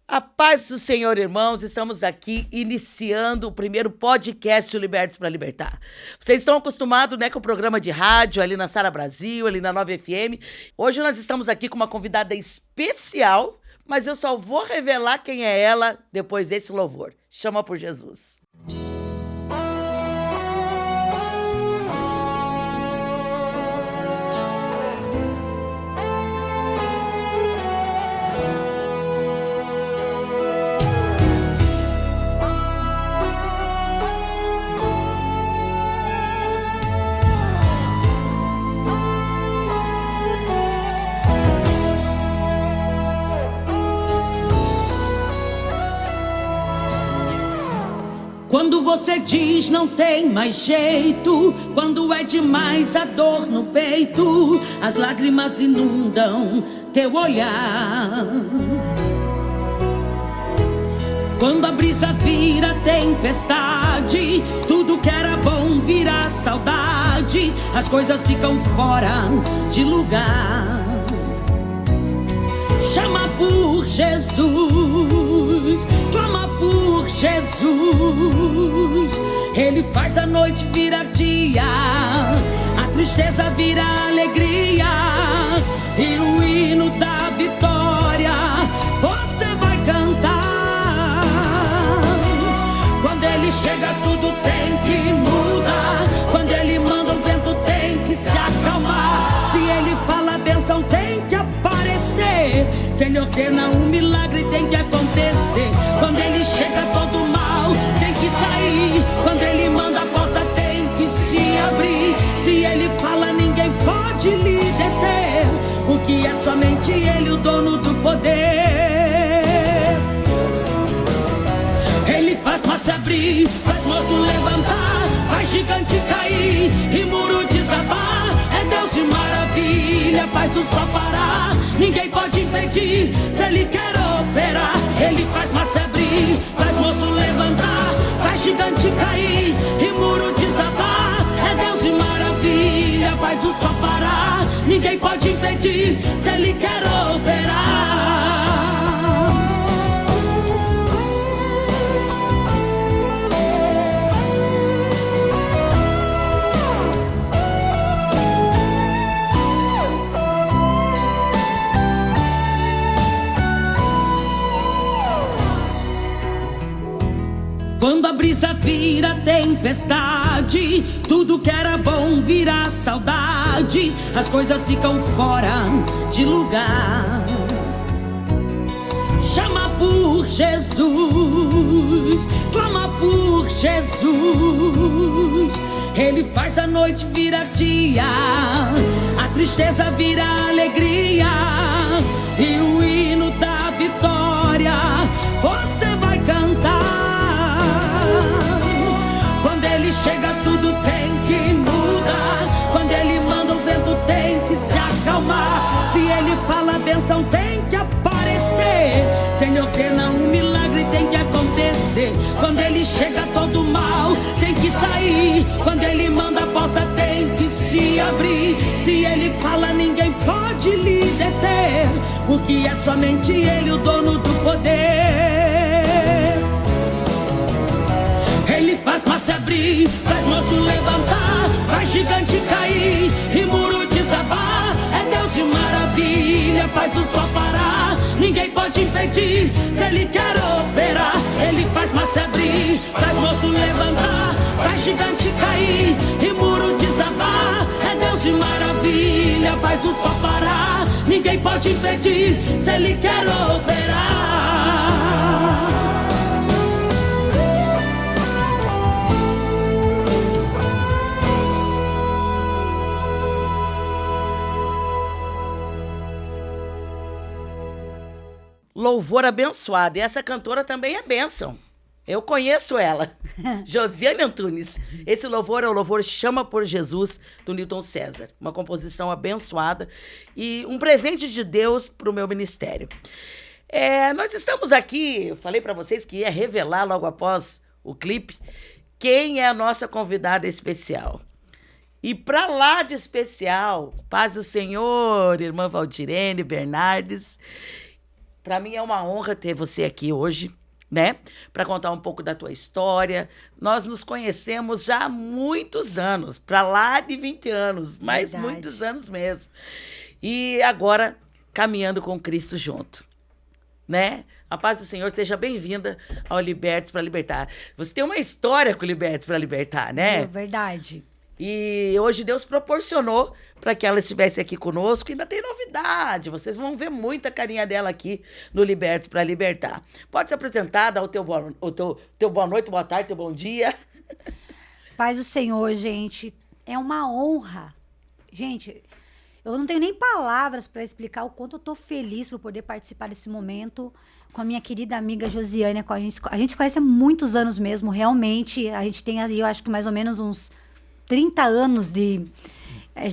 A paz do Senhor, irmãos, estamos aqui iniciando o primeiro podcast Libertos para Libertar. Vocês estão acostumados, né, com o programa de rádio ali na Sara Brasil, ali na 9 FM. Hoje nós estamos aqui com uma convidada especial, mas eu só vou revelar quem é ela depois desse louvor. Chama por Jesus. Quando você diz não tem mais jeito, quando é demais a dor no peito, as lágrimas inundam teu olhar. Quando a brisa vira tempestade, tudo que era bom vira saudade, as coisas ficam fora de lugar. Chama por Jesus, clama por Jesus. Ele faz a noite virar dia, a tristeza vira alegria, e o hino da vitória você vai cantar. Quando ele chega tudo tem que mudar, quando ele manda o vento tem que se acalmar, se ele fala a bênção tem que aparecer, se ele ordena um milagre tem que acontecer. Quando ele chega todo mal tem que sair, quando ele manda a porta tem que se abrir, se ele fala ninguém pode lhe deter, porque é somente ele o dono do poder. Ele faz mar se abrir, faz morto levantar, faz gigante cair e muro desabar. É Deus de maravilha, faz o sol parar, ninguém pode impedir, se ele quer operar. Ele faz mar se abrir, faz morto levantar, faz gigante cair e muro desabar. É Deus de maravilha, faz o sol parar, ninguém pode impedir, se ele quer operar. Quando a brisa vira tempestade, tudo que era bom vira saudade, as coisas ficam fora de lugar. Chama por Jesus, clama por Jesus. Ele faz a noite virar dia, a tristeza vira alegria, e o hino da vitória você vai cantar. Quando ele chega tudo tem que mudar, quando ele manda o vento tem que se acalmar, se ele fala a bênção tem que aparecer, se ele ordena um milagre tem que acontecer. Quando ele chega todo mal tem que sair, quando ele manda a porta tem que se abrir, se ele fala ninguém pode lhe deter, porque é somente ele o dono do poder. Ele faz mar se abrir, faz morto levantar, faz gigante cair e muro desabar. É Deus de maravilha, faz o sol parar, ninguém pode impedir, se ele quer operar. Ele faz mar se abrir, faz morto levantar, faz gigante cair e muro desabar. É Deus de maravilha, faz o sol parar, ninguém pode impedir, se ele quer operar. Louvor abençoado. E essa cantora também é bênção. Eu conheço ela. Josiane Antunes. Esse louvor é o louvor Chama por Jesus, do Newton César. Uma composição abençoada e um presente de Deus para o meu ministério. Nós estamos aqui, eu falei para vocês que ia revelar logo após o clipe quem é a nossa convidada especial. E para lá de especial, paz do Senhor, irmã Valdirene Bernardes. Para mim é uma honra ter você aqui hoje, né? Para contar um pouco da tua história. Nós nos conhecemos já há muitos anos, para lá de 20 anos, mas Verdade. muitos anos mesmo. E agora, caminhando com Cristo junto, né? A paz do Senhor, seja bem-vinda ao Libertos para Libertar. Você tem uma história com o Libertos para Libertar, né? É verdade. E hoje Deus proporcionou para que ela estivesse aqui conosco. E ainda tem novidade. Vocês vão ver muita carinha dela aqui no Libertos para Libertar. Pode se apresentar, dar o teu boa noite, boa tarde, teu bom dia. Paz do Senhor, gente. É uma honra. Gente, eu não tenho nem palavras para explicar o quanto eu tô feliz por poder participar desse momento com a minha querida amiga Josiane. A gente se conhece há muitos anos mesmo, realmente. A gente tem ali, eu acho que mais ou menos uns 30 anos de...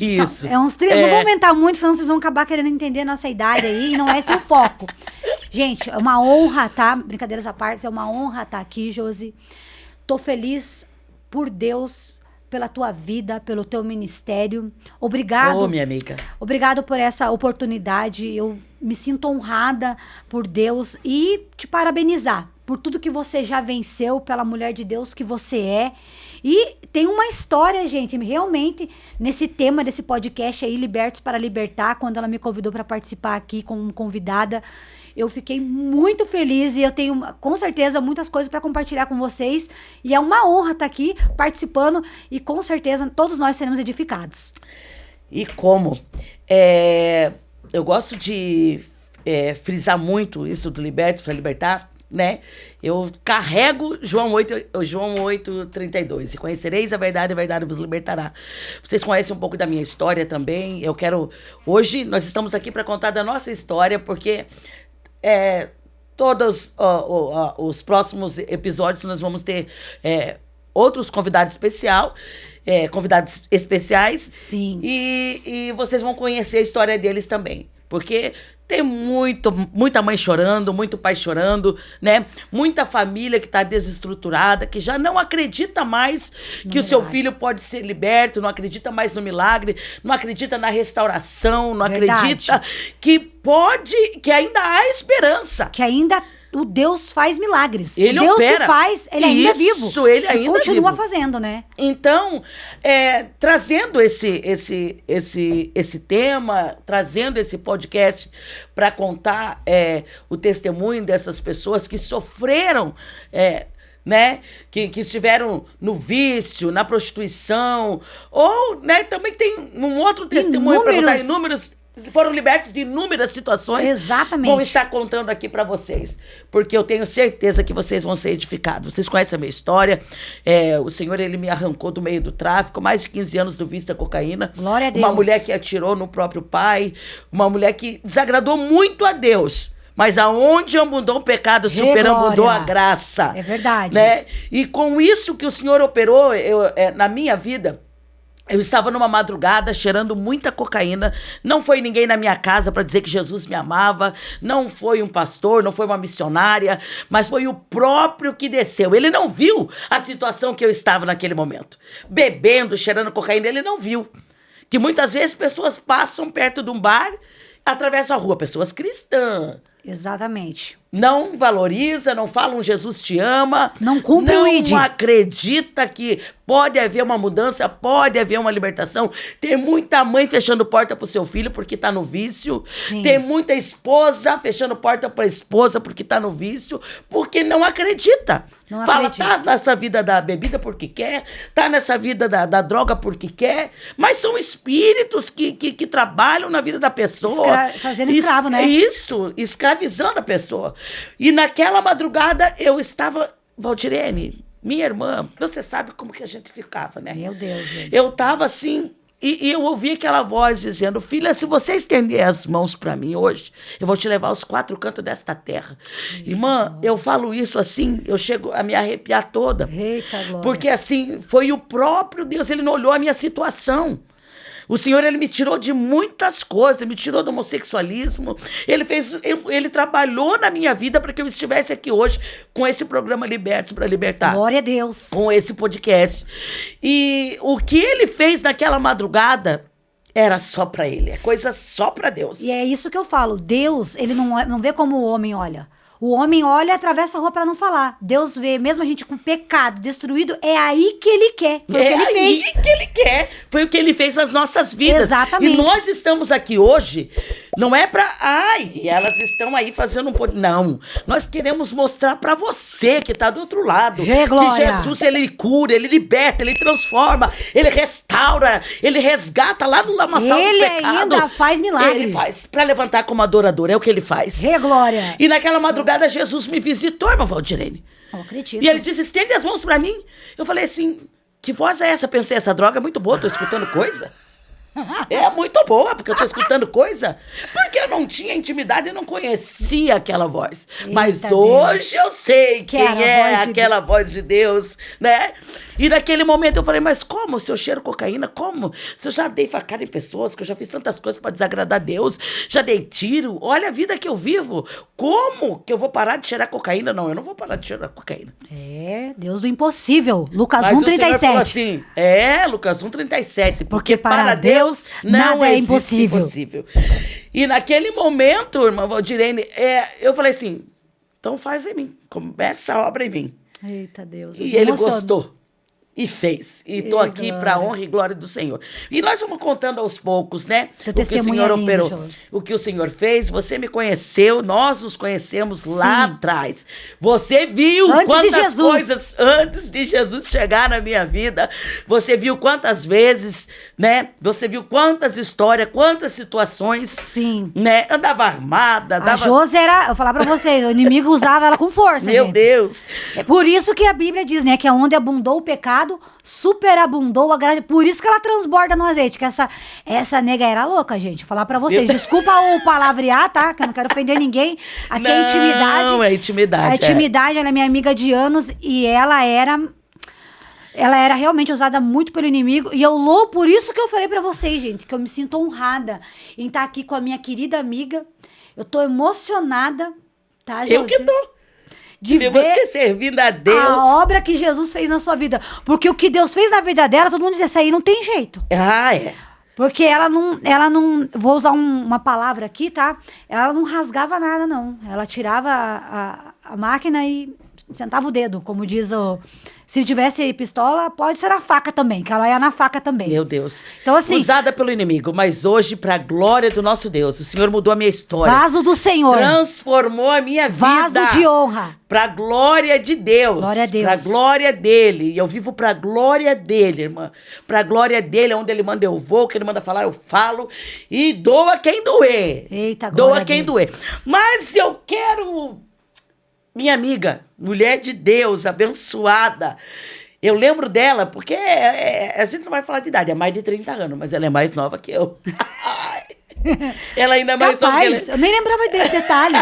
Isso. É uns 30, não vou aumentar muito, senão vocês vão acabar querendo entender a nossa idade aí, e não é esse o foco. Gente, é uma honra, tá? Brincadeiras à parte, é uma honra estar aqui, Josi. Tô feliz por Deus, pela tua vida, pelo teu ministério. Obrigado. Ô, minha amiga. Obrigado por essa oportunidade. Eu me sinto honrada por Deus e te parabenizar por tudo que você já venceu, pela mulher de Deus que você é. E tem uma história, gente, realmente, nesse tema desse podcast aí, Libertos para Libertar, quando ela me convidou para participar aqui como convidada, eu fiquei muito feliz e eu tenho, com certeza, muitas coisas para compartilhar com vocês. E é uma honra estar aqui participando e, com certeza, todos nós seremos edificados. E como? Eu gosto de frisar muito isso do Libertos para Libertar, né? Eu carrego João 8:32. E conhecereis a verdade vos libertará. Vocês conhecem um pouco da minha história também. Hoje nós estamos aqui para contar da nossa história, porque todos os próximos episódios nós vamos ter outros convidados especiais. Sim. E vocês vão conhecer a história deles também. Porque tem muita mãe chorando, muito pai chorando, né? Muita família que está desestruturada, que já não acredita mais que o seu filho pode ser liberto, não acredita mais no milagre, não acredita na restauração, não acredita que ainda há esperança. Que ainda o Deus faz milagres. Ele o Deus opera. que faz, ele ainda é vivo. Isso, ele ainda e continua é vivo. fazendo, né? Então, trazendo esse tema, trazendo esse podcast para contar o testemunho dessas pessoas que sofreram, né, que estiveram no vício, na prostituição, ou, né, também tem um outro testemunho para contar, foram libertos de inúmeras situações. Exatamente. Vou estar contando aqui para vocês, porque eu tenho certeza que vocês vão ser edificados. Vocês conhecem a minha história. O Senhor, ele me arrancou do meio do tráfico, mais de 15 anos do vício da cocaína. Glória a Deus. Uma mulher que atirou no próprio pai, uma mulher que desagradou muito a Deus. Mas aonde abundou o pecado, superabundou a graça. É verdade. Né? E com isso que o Senhor operou na minha vida, eu estava numa madrugada cheirando muita cocaína. Não foi ninguém na minha casa para dizer que Jesus me amava. Não foi um pastor, não foi uma missionária, mas foi o próprio que desceu. Ele não viu a situação que eu estava naquele momento. Bebendo, cheirando cocaína, ele não viu. Que muitas vezes pessoas passam perto de um bar, atravessam a rua, pessoas cristãs. Exatamente. Não valoriza, não fala um Jesus te ama. Não cumpre o ID. Não acredita que pode haver uma mudança, pode haver uma libertação. Tem muita mãe fechando porta pro seu filho porque tá no vício. Sim. Tem muita esposa fechando porta pra esposa porque tá no vício, porque não acredita. Não Fala, acredita. tá nessa vida da bebida porque quer, tá nessa vida da droga porque quer, mas são espíritos que trabalham na vida da pessoa. Fazendo escravo, né? Isso, escravizando a pessoa. E naquela madrugada eu estava, Valdirene, minha irmã, você sabe como que a gente ficava, né? Meu Deus, gente. Eu estava assim, e eu ouvi aquela voz dizendo, filha, se você estender as mãos para mim hoje, eu vou te levar aos 4 cantos desta terra. Irmã, eu falo isso assim, eu chego a me arrepiar toda. Eita, glória. Porque assim, foi o próprio Deus, ele não olhou a minha situação. O Senhor, ele me tirou de muitas coisas, me tirou do homossexualismo. Ele trabalhou na minha vida para que eu estivesse aqui hoje com esse programa Libertos para Libertar. Glória a Deus. Com esse podcast. E o que ele fez naquela madrugada era só pra ele. É coisa só pra Deus. E é isso que eu falo. Deus, ele não vê como o homem olha. O homem olha e atravessa a rua pra não falar. Deus vê, mesmo a gente com pecado, destruído, é aí que ele quer. Foi o que ele aí fez. que ele quer. Foi o que ele fez nas nossas vidas. Exatamente. E nós estamos aqui hoje, não é pra... Ai, elas estão aí fazendo Não. Nós queremos mostrar pra você que tá do outro lado. Glória. Que Jesus, ele cura, ele liberta, ele transforma, ele restaura, ele resgata lá no lamaçal do Ele pecado. ainda faz milagre. Ele faz pra levantar como adorador. É o que ele faz. Glória. E naquela madrugada, Jesus me visitou, irmã Valdirene. Eu acredito. E ele disse, estende as mãos pra mim. Eu falei assim, que voz é essa? Pensei, essa droga é muito boa, tô escutando coisa. É muito boa, porque eu tô escutando coisa. Porque eu não tinha intimidade e não conhecia aquela voz. Mas Eita hoje eu sei quem era a é voz de aquela voz de Deus, né? E naquele momento eu falei, mas como? Se eu cheiro cocaína, como? Se eu já dei facada em pessoas, que eu já fiz tantas coisas pra desagradar a Deus, já dei tiro, olha a vida que eu vivo. Como que eu vou parar de cheirar cocaína? Não, eu não vou parar de cheirar cocaína. Deus do impossível. Lucas Mas o Senhor falou 1:37. assim, Lucas 1:37, Porque para Deus nada é existe impossível. E naquele momento, irmã Valdirene, eu falei assim, então faz em mim, começa a obra em mim. Eita Deus. eu E me ele emociono. gostou. E fez. E tô aqui glória. para honra e glória do Senhor. E nós vamos contando aos poucos, né? Teu O que o testemunho Senhor é lindo, operou. Josi. O que o Senhor fez. Você me conheceu, nós nos conhecemos lá Sim. atrás. Você viu Antes de quantas Jesus. coisas antes de Jesus chegar na minha vida. Você viu quantas vezes, né? Você viu quantas histórias, quantas situações. Sim. Né? Andava armada, A Josi era, eu falar pra vocês, o inimigo usava ela com força, Meu gente. Deus. É por isso que a Bíblia diz, né, que onde abundou o pecado, superabundou a graça. Por isso que ela transborda no azeite, que essa nega era louca, gente. Falar pra vocês. Meu- Desculpa o palavrear, tá? Que eu não quero ofender ninguém. Aqui é intimidade. Não, é intimidade. A intimidade, ela é minha amiga de anos e ela era realmente usada muito pelo inimigo. E eu louvo por isso que eu falei pra vocês, gente, que eu me sinto honrada em estar aqui com a minha querida amiga. Eu tô emocionada, tá, Josi? Eu que tô. De ver ver você servindo a Deus. a obra que Jesus fez na sua vida. Porque o que Deus fez na vida dela, todo mundo diz, essa aí não tem jeito. Ah, é. Porque ela não, vou usar uma palavra aqui, tá? Ela não rasgava nada, não. Ela tirava a máquina e sentava o dedo, como diz o... Se tivesse pistola, pode ser a faca também, que ela ia na faca também. Meu Deus. Então, assim... Usada pelo inimigo, mas hoje, pra glória do nosso Deus, o Senhor mudou a minha história. Vaso do Senhor. Transformou a minha vida. Vaso de honra. Pra glória de Deus. Glória a Deus. Pra glória dele. E eu vivo pra glória dele, irmã. Pra glória dele, onde ele manda eu vou, o que ele manda falar eu falo. E doa quem doer. Eita, glória Doa a quem Deus. doer. Mas eu quero... Minha amiga, mulher de Deus, abençoada. Eu lembro dela, porque a gente não vai falar de idade, é mais de 30 anos, mas ela é mais nova que eu. Ela ainda é mais nova que Capaz, eu nem lembrava desse detalhe.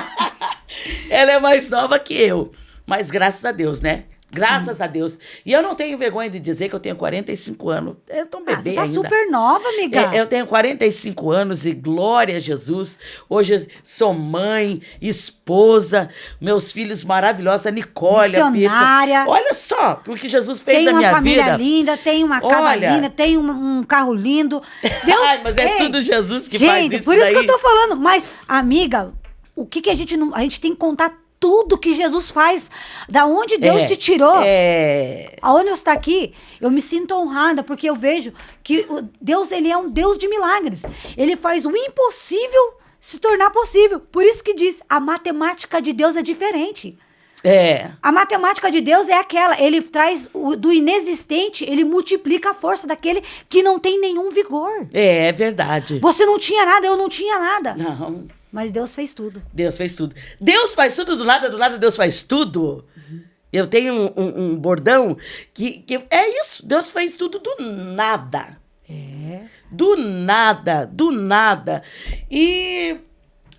ela é mais nova que eu. Mas graças a Deus, né? Graças a Deus. E eu não tenho vergonha de dizer que eu tenho 45 anos. Eu tô um bebê Você tá ainda. super nova, amiga. Eu tenho 45 anos e glória a Jesus. Hoje sou mãe, esposa, meus filhos maravilhosos, a Nicole, a Missionária. Pizza. Olha só o que Jesus fez Tem na uma minha família vida. linda, tem uma casa Olha. linda, tem um carro lindo. Deus, Ai, mas é Ei, tudo Jesus que gente, faz isso por isso que daí. eu tô falando. Mas, amiga, o que a gente não... A gente tem que contar tudo que Jesus faz. Da onde Deus te tirou. Aonde você está aqui, eu me sinto honrada, porque eu vejo que Deus, ele é um Deus de milagres. Ele faz o impossível se tornar possível. Por isso que diz, a matemática de Deus é diferente. A matemática de Deus é aquela, ele traz do inexistente, ele multiplica a força daquele que não tem nenhum vigor. É verdade. Você não tinha nada, eu não tinha nada. Não. Mas Deus fez tudo. Deus fez tudo. Deus faz tudo do nada Deus faz tudo. Eu tenho um bordão que é isso. Deus fez tudo do nada. Do nada. E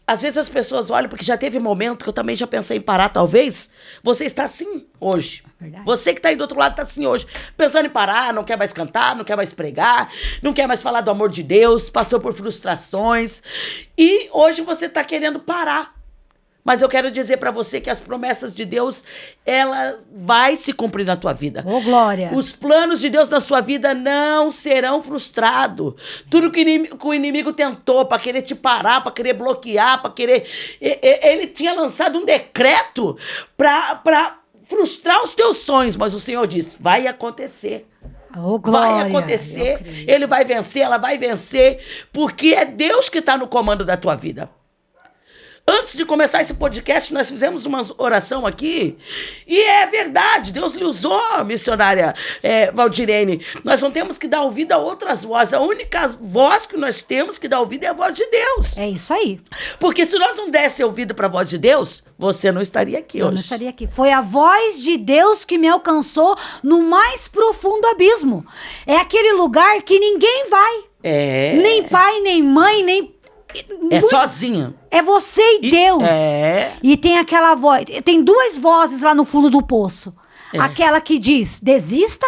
às vezes as pessoas olham, porque já teve momento que eu também já pensei em parar, talvez. Você está assim hoje. Verdade. Você que está aí do outro lado está assim hoje. Pensando em parar, não quer mais cantar, não quer mais pregar, não quer mais falar do amor de Deus, passou por frustrações. E hoje você está querendo parar. Mas eu quero dizer para você que as promessas de Deus, ela vai se cumprir na tua vida. Ô, glória. Os planos de Deus na sua vida não serão frustrados. Tudo que o inimigo tentou para querer te parar, para querer bloquear, para querer... Ele tinha lançado um decreto para frustrar os teus sonhos, mas o Senhor disse, vai acontecer. Ô, glória. Vai acontecer, ele vai vencer, ela vai vencer, porque é Deus que está no comando da tua vida. Antes de começar esse podcast, nós fizemos uma oração aqui, e é verdade, Deus lhe usou, missionária Valdirene. Nós não temos que dar ouvido a outras vozes, a única voz que nós temos que dar ouvido é a voz de Deus. É isso aí. Porque se nós não desse ouvido para a voz de Deus, você não estaria aqui hoje. Eu não estaria aqui. Foi a voz de Deus que me alcançou no mais profundo abismo. É aquele lugar que ninguém vai. Nem pai, nem mãe, nem... sozinha. É você e Deus. E tem aquela voz. Tem duas vozes lá no fundo do poço. Aquela que diz, desista,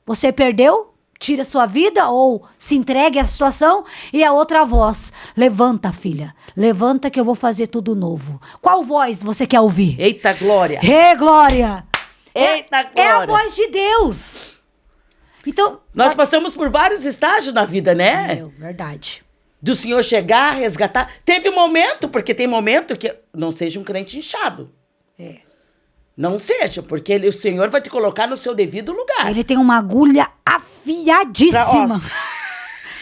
você perdeu, tira sua vida ou se entregue à situação. E a outra voz, levanta, filha. Levanta que eu vou fazer tudo novo. Qual voz você quer ouvir? Eita, glória. Glória. Eita, glória. É a voz de Deus. Então... Nós passamos por vários estágios na vida, né? Verdade. Do Senhor chegar, resgatar. Teve momento, porque tem momento que não seja um crente inchado. Não seja, porque o Senhor vai te colocar no seu devido lugar. Ele tem uma agulha afiadíssima.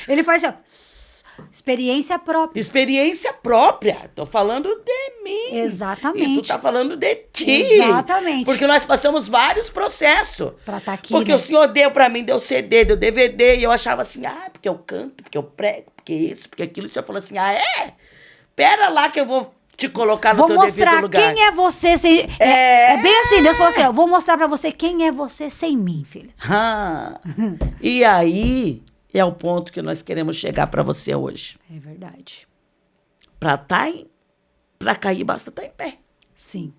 Ele faz assim, ó, experiência própria. Experiência própria. Tô falando de mim. Exatamente. E tu tá falando de ti. Exatamente. Porque nós passamos vários processos. Pra tá aqui, porque né? o Senhor deu pra mim, deu CD, deu DVD, e eu achava assim, porque eu canto, porque eu prego, porque isso, porque aquilo. O Senhor falou assim, Pera lá que eu vou te colocar no teu devido lugar. Vou mostrar quem é você sem... É bem assim, Deus falou assim, eu vou mostrar pra você quem é você sem mim, filha. E aí é o ponto que nós queremos chegar pra você hoje. É verdade. Pra cair, basta estar em pé. Sim.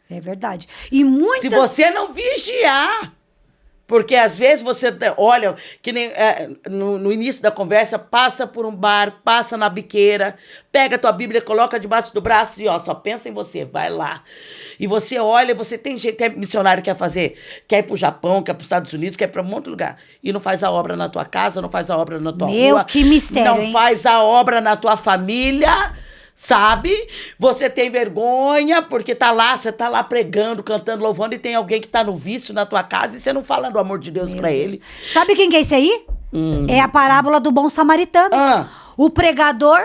É verdade. E muitas... Se você não vigiar... Porque às vezes você olha, que nem no início da conversa, passa por um bar, passa na biqueira, pega a tua Bíblia, coloca debaixo do braço e só pensa em você, vai lá. E você olha, você tem gente, é missionário que quer ir pro Japão, quer ir pros Estados Unidos, quer ir pra um monte de lugar. E não faz a obra na tua casa, não faz a obra na tua rua. Que mistério, não hein? faz a obra na tua família. Sabe? Você tem vergonha porque você tá lá pregando, cantando, louvando e tem alguém que tá no vício na tua casa e você não fala do amor de Deus pra ele. Sabe quem que é isso aí? É a parábola do bom samaritano. O pregador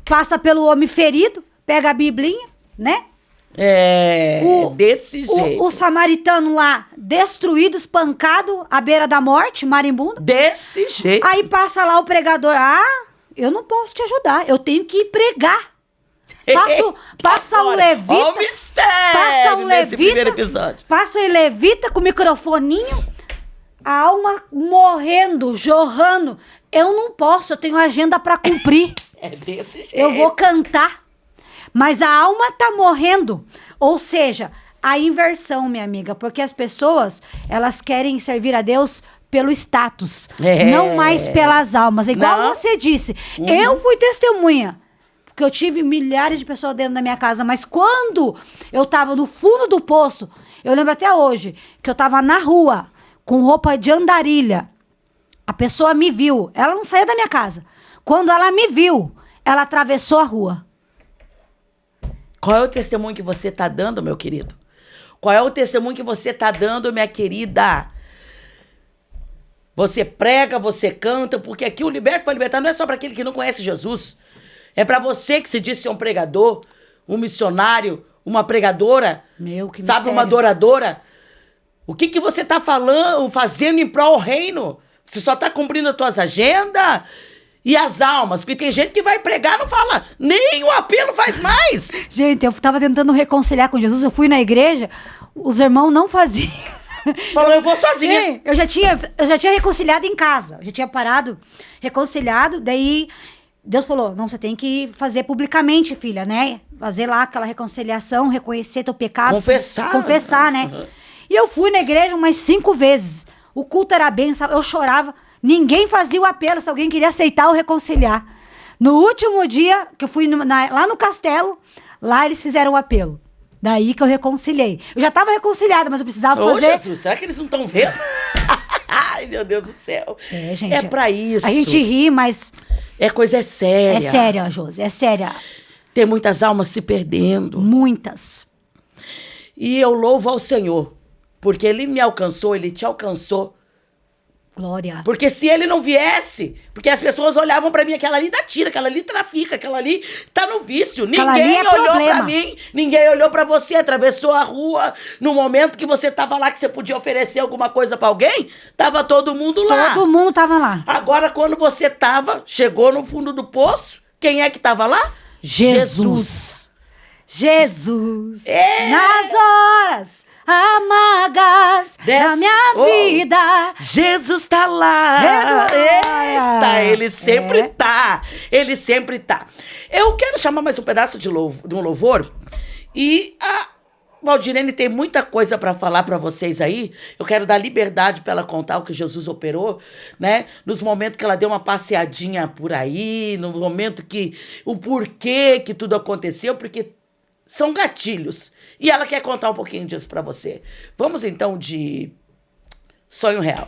passa pelo homem ferido, pega a biblinha, né? Desse jeito. O samaritano lá, destruído, espancado, à beira da morte, marimbundo. Desse jeito. Aí passa lá o pregador, eu não posso te ajudar, eu tenho que pregar. Passa um levita. Ó o mistério nesse primeiro episódio. Passa o levita com o microfoninho, a alma morrendo, jorrando. Eu não posso, eu tenho agenda pra cumprir. É desse jeito. Eu vou cantar. Mas a alma tá morrendo. Ou seja, a inversão, minha amiga. Porque as pessoas, elas querem servir a Deus pelo status. Não mais pelas almas. Igual você disse. Eu fui testemunha. Porque eu tive milhares de pessoas dentro da minha casa. Mas quando eu tava no fundo do poço, eu lembro até hoje, que eu tava na rua, com roupa de andarilha. A pessoa me viu. Ela não saía da minha casa. Quando ela me viu, ela atravessou a rua. Qual é o testemunho que você tá dando, meu querido? Qual é o testemunho que você tá dando, minha querida? Você prega, você canta, porque aqui o Liberto para Libertar não é só para aquele que não conhece Jesus. É para você que se diz ser um pregador, um missionário, uma pregadora, Que sabe, mistério. uma adoradora. O que você tá fazendo em prol do reino? Você só tá cumprindo as tuas agendas? E as almas? Porque tem gente que vai pregar e não fala, nem o apelo faz mais. Gente, eu tava tentando reconciliar com Jesus, eu fui na igreja, os irmãos não faziam. Falou, eu vou sozinha. Sim, eu já tinha reconciliado em casa, eu já tinha parado, reconciliado, daí Deus falou, não, você tem que fazer publicamente, filha, né? Fazer lá aquela reconciliação, reconhecer teu pecado. Confessar, né? Uhum. E eu fui na igreja umas 5 vezes. O culto era bem, eu chorava. Ninguém fazia o apelo se alguém queria aceitar ou reconciliar. No último dia, que eu fui lá no castelo, Lá eles fizeram o apelo. Daí que eu reconciliei. Eu já tava reconciliada, mas eu precisava Ô, fazer... Jesus, será que eles não estão vendo? Ai, meu Deus do céu. É, gente. É pra isso. A gente ri, mas... É coisa séria. É séria, Josi, é séria. Tem muitas almas se perdendo. Muitas. E eu louvo ao Senhor, porque Ele me alcançou, Ele te alcançou. Glória. Porque se Ele não viesse, porque as pessoas olhavam pra mim, aquela ali dá tiro, aquela ali trafica, aquela ali tá no vício. Aquela ali Ninguém é olhou problema. pra mim, ninguém olhou pra você, atravessou a rua. No momento que você tava lá, que você podia oferecer alguma coisa pra alguém, tava todo mundo lá. Todo mundo tava lá. Agora, quando você chegou no fundo do poço, quem é que tava lá? Jesus. Jesus. É. Nas horas amargas da minha vida. Jesus tá lá. Eita, ele sempre tá. Ele sempre tá. Eu quero chamar mais um pedaço de um louvor. E a Valdirene tem muita coisa para falar para vocês aí. Eu quero dar liberdade para ela contar o que Jesus operou, né? Nos momentos que ela deu uma passeadinha por aí, no momento que o porquê que tudo aconteceu, porque são gatilhos. E ela quer contar um pouquinho disso para você. Vamos então de Sonho Real.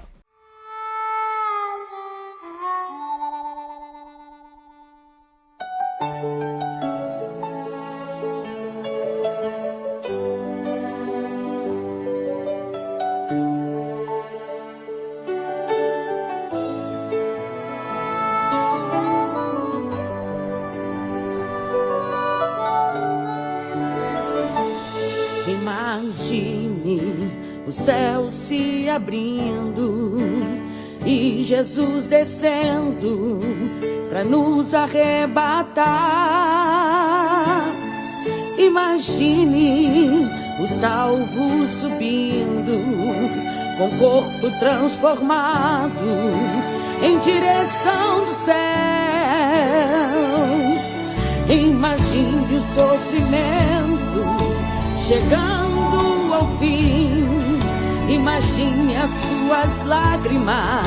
Imagine o céu se abrindo e Jesus descendo para nos arrebatar. Imagine o salvo subindo com o corpo transformado em direção do céu. Imagine o sofrimento chegando ao fim. Imagine as suas lágrimas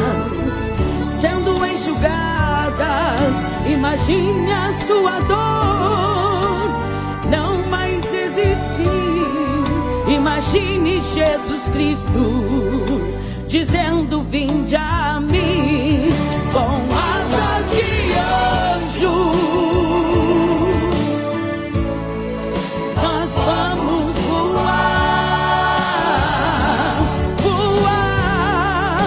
sendo enxugadas. Imagine a sua dor não mais existir. Imagine Jesus Cristo dizendo: vinde a mim, com asas de anjo nós vamos voar, voar.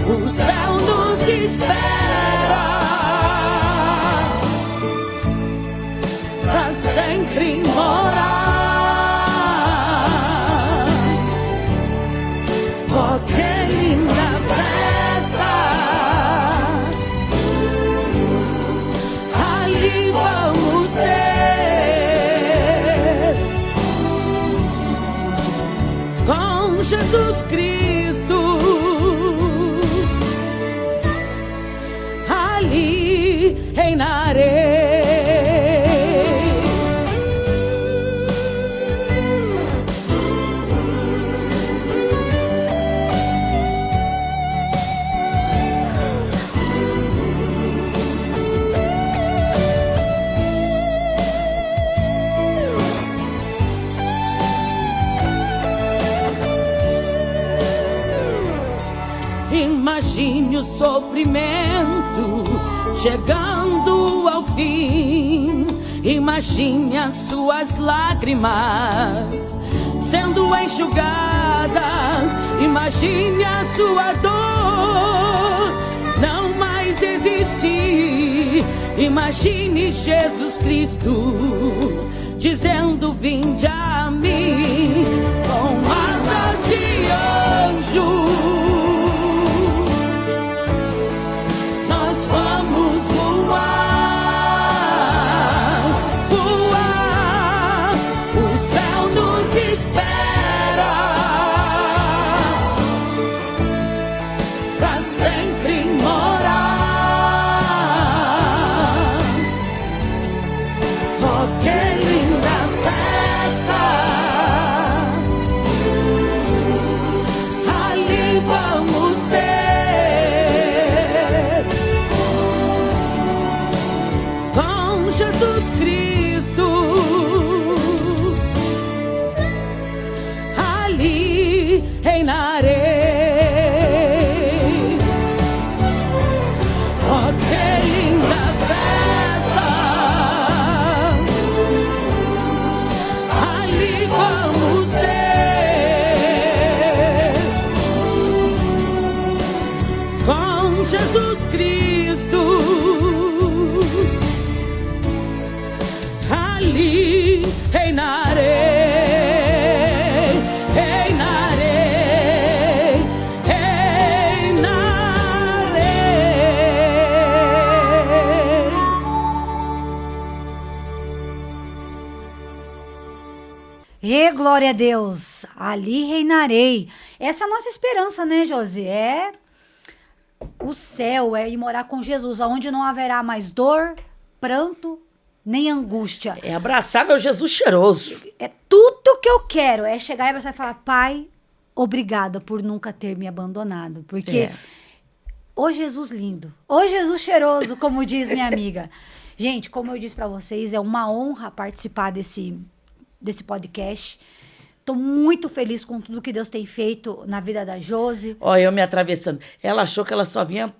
O céu nos espera pra sempre morar. Oh, que linda festa! Ali vamos ter com Jesus Cristo. Ali reinarei. Imagine o sofrimento chegando ao fim. Imagine as suas lágrimas sendo enxugadas. Imagine a sua dor não mais existir. Imagine Jesus Cristo dizendo: vinde a mim, com asas de anjo nós vamos voar, voar. O céu nos espera pra sempre morar. Oh, que linda festa! Ali vamos ter Jesus Cristo. Jesus Cristo. Ali reinarei, reinarei, reinarei. E glória a Deus, ali reinarei. Essa é a nossa esperança, né, Josi? É o céu, é ir morar com Jesus, onde não haverá mais dor, pranto, nem angústia. É abraçar meu Jesus cheiroso. É tudo que eu quero, é chegar e abraçar e falar, Pai, obrigada por nunca ter me abandonado. Porque, ô Jesus lindo, ô Jesus cheiroso, como diz minha amiga. Gente, como eu disse pra vocês, é uma honra participar desse podcast. Tô muito feliz com tudo que Deus tem feito na vida da Josi. Olha, eu me atravessando. Ela achou que ela só vinha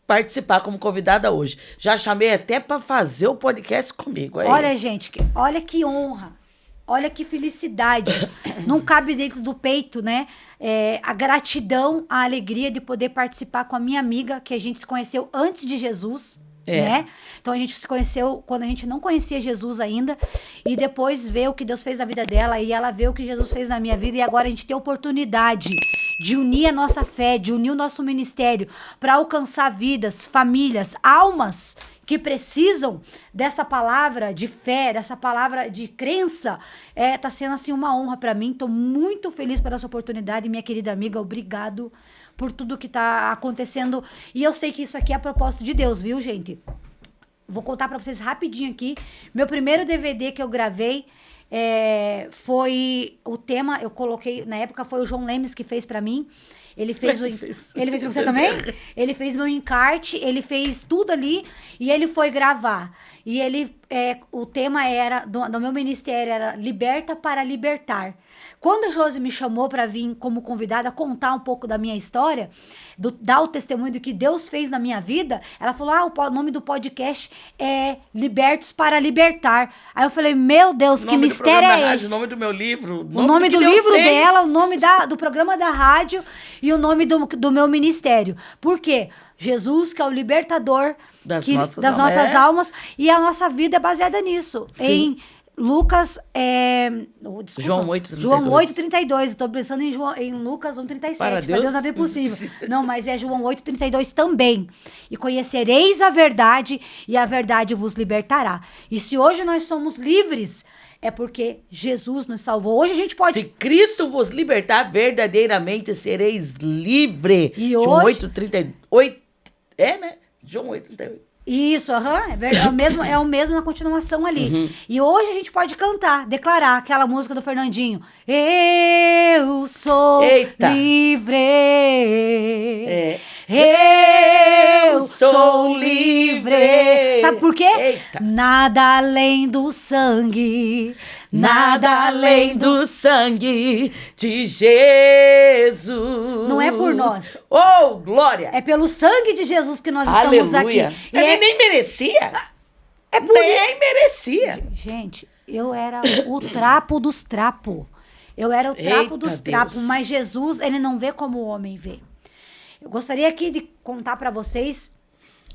participar como convidada hoje. Já chamei até para fazer o podcast comigo. Aí. Olha, gente, olha que honra. Olha que felicidade. Não cabe dentro do peito, né? A gratidão, a alegria de poder participar com a minha amiga, que a gente se conheceu antes de Jesus. Né? Então a gente se conheceu quando a gente não conhecia Jesus ainda, e depois vê o que Deus fez na vida dela, e ela vê o que Jesus fez na minha vida, e agora a gente tem a oportunidade de unir a nossa fé, de unir o nosso ministério para alcançar vidas, famílias, almas que precisam dessa palavra de fé, dessa palavra de crença. Tá sendo assim uma honra para mim. Tô muito feliz por essa oportunidade, minha querida amiga. Obrigado por tudo que tá acontecendo. E eu sei que isso aqui é a propósito de Deus, viu, gente? Vou contar pra vocês rapidinho aqui. Meu primeiro DVD que eu gravei foi o tema, eu coloquei, na época foi o João Lemes que fez pra mim. Ele fez ele fez pra você também? Ele fez meu encarte, ele fez tudo ali e ele foi gravar. E ele, o tema era, do meu ministério era Liberta para Libertar. Quando a Josi me chamou para vir como convidada contar um pouco da minha história, dar o testemunho do que Deus fez na minha vida, ela falou, o nome do podcast é Libertos para Libertar. Aí eu falei, meu Deus, que mistério é esse? O nome do meu livro. O nome do livro dela, o nome do programa da rádio e o nome do meu ministério. Por quê? Jesus, que é o libertador das nossas almas, e a nossa vida é baseada nisso. Sim. Em Lucas, João 8:32. João 8:32. Estou pensando em Lucas 1:37. Para Deus nada é impossível. Não, mas é João 8:32 também. E conhecereis a verdade, e a verdade vos libertará. E se hoje nós somos livres, é porque Jesus nos salvou. Hoje a gente pode... Se Cristo vos libertar, verdadeiramente sereis livre. E João hoje... 8:38. Né? João 8:38. Isso, é o mesmo na continuação ali. Uhum. E hoje a gente pode cantar, declarar aquela música do Fernandinho. Eu sou livre. Eu sou livre. Sabe por quê? Eita. Nada além do sangue. Nada além do sangue de Jesus. Não é por nós. Oh, glória! É pelo sangue de Jesus que nós Aleluia. Estamos aqui. Ele nem merecia. Nem merecia. Gente, eu era o trapo dos trapos. Eu era o trapo dos trapos. Mas Jesus, ele não vê como o homem vê. Eu gostaria aqui de contar para vocês.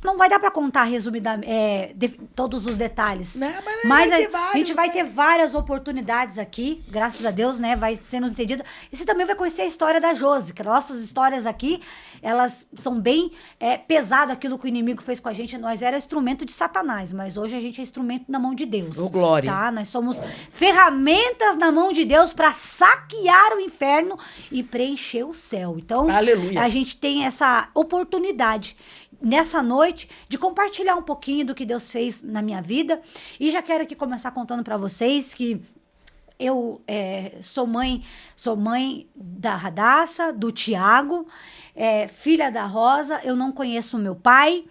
Não vai dar para contar resumidamente todos os detalhes. Não, mas a gente vai ter várias oportunidades aqui, graças a Deus, né? Vai ser nos entendido. E você também vai conhecer a história da Josi, que nossas histórias aqui, elas são bem pesadas, aquilo que o inimigo fez com a gente. Nós era instrumento de Satanás, mas hoje a gente é instrumento na mão de Deus. Oh, glória. Tá? Nós somos ferramentas na mão de Deus para saquear o inferno e preencher o céu. Então, aleluia. A gente tem essa oportunidade nessa noite, de compartilhar um pouquinho do que Deus fez na minha vida. E já quero aqui começar contando para vocês que eu sou mãe da Radassa, do Tiago, filha da Rosa. Eu não conheço o meu pai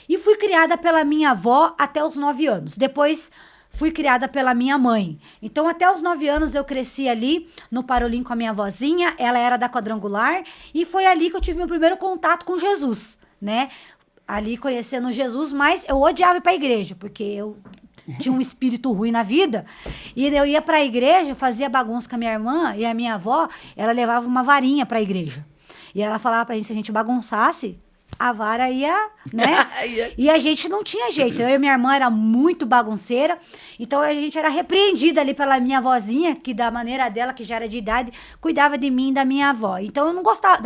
e fui criada pela minha avó até os 9 anos. Depois fui criada pela minha mãe. Então, até os 9 anos eu cresci ali no Parolim com a minha avózinha. Ela era da Quadrangular e foi ali que eu tive meu primeiro contato com Jesus, né? Ali conhecendo Jesus, mas eu odiava ir pra igreja, porque eu tinha um espírito ruim na vida, e eu ia pra igreja, fazia bagunça com a minha irmã, e a minha avó, ela levava uma varinha pra igreja, e ela falava pra gente, se a gente bagunçasse, a vara ia, né? E a gente não tinha jeito. Eu e minha irmã era muito bagunceira, então a gente era repreendida ali pela minha avózinha, que da maneira dela, que já era de idade, cuidava de mim e da minha avó. Então eu não gostava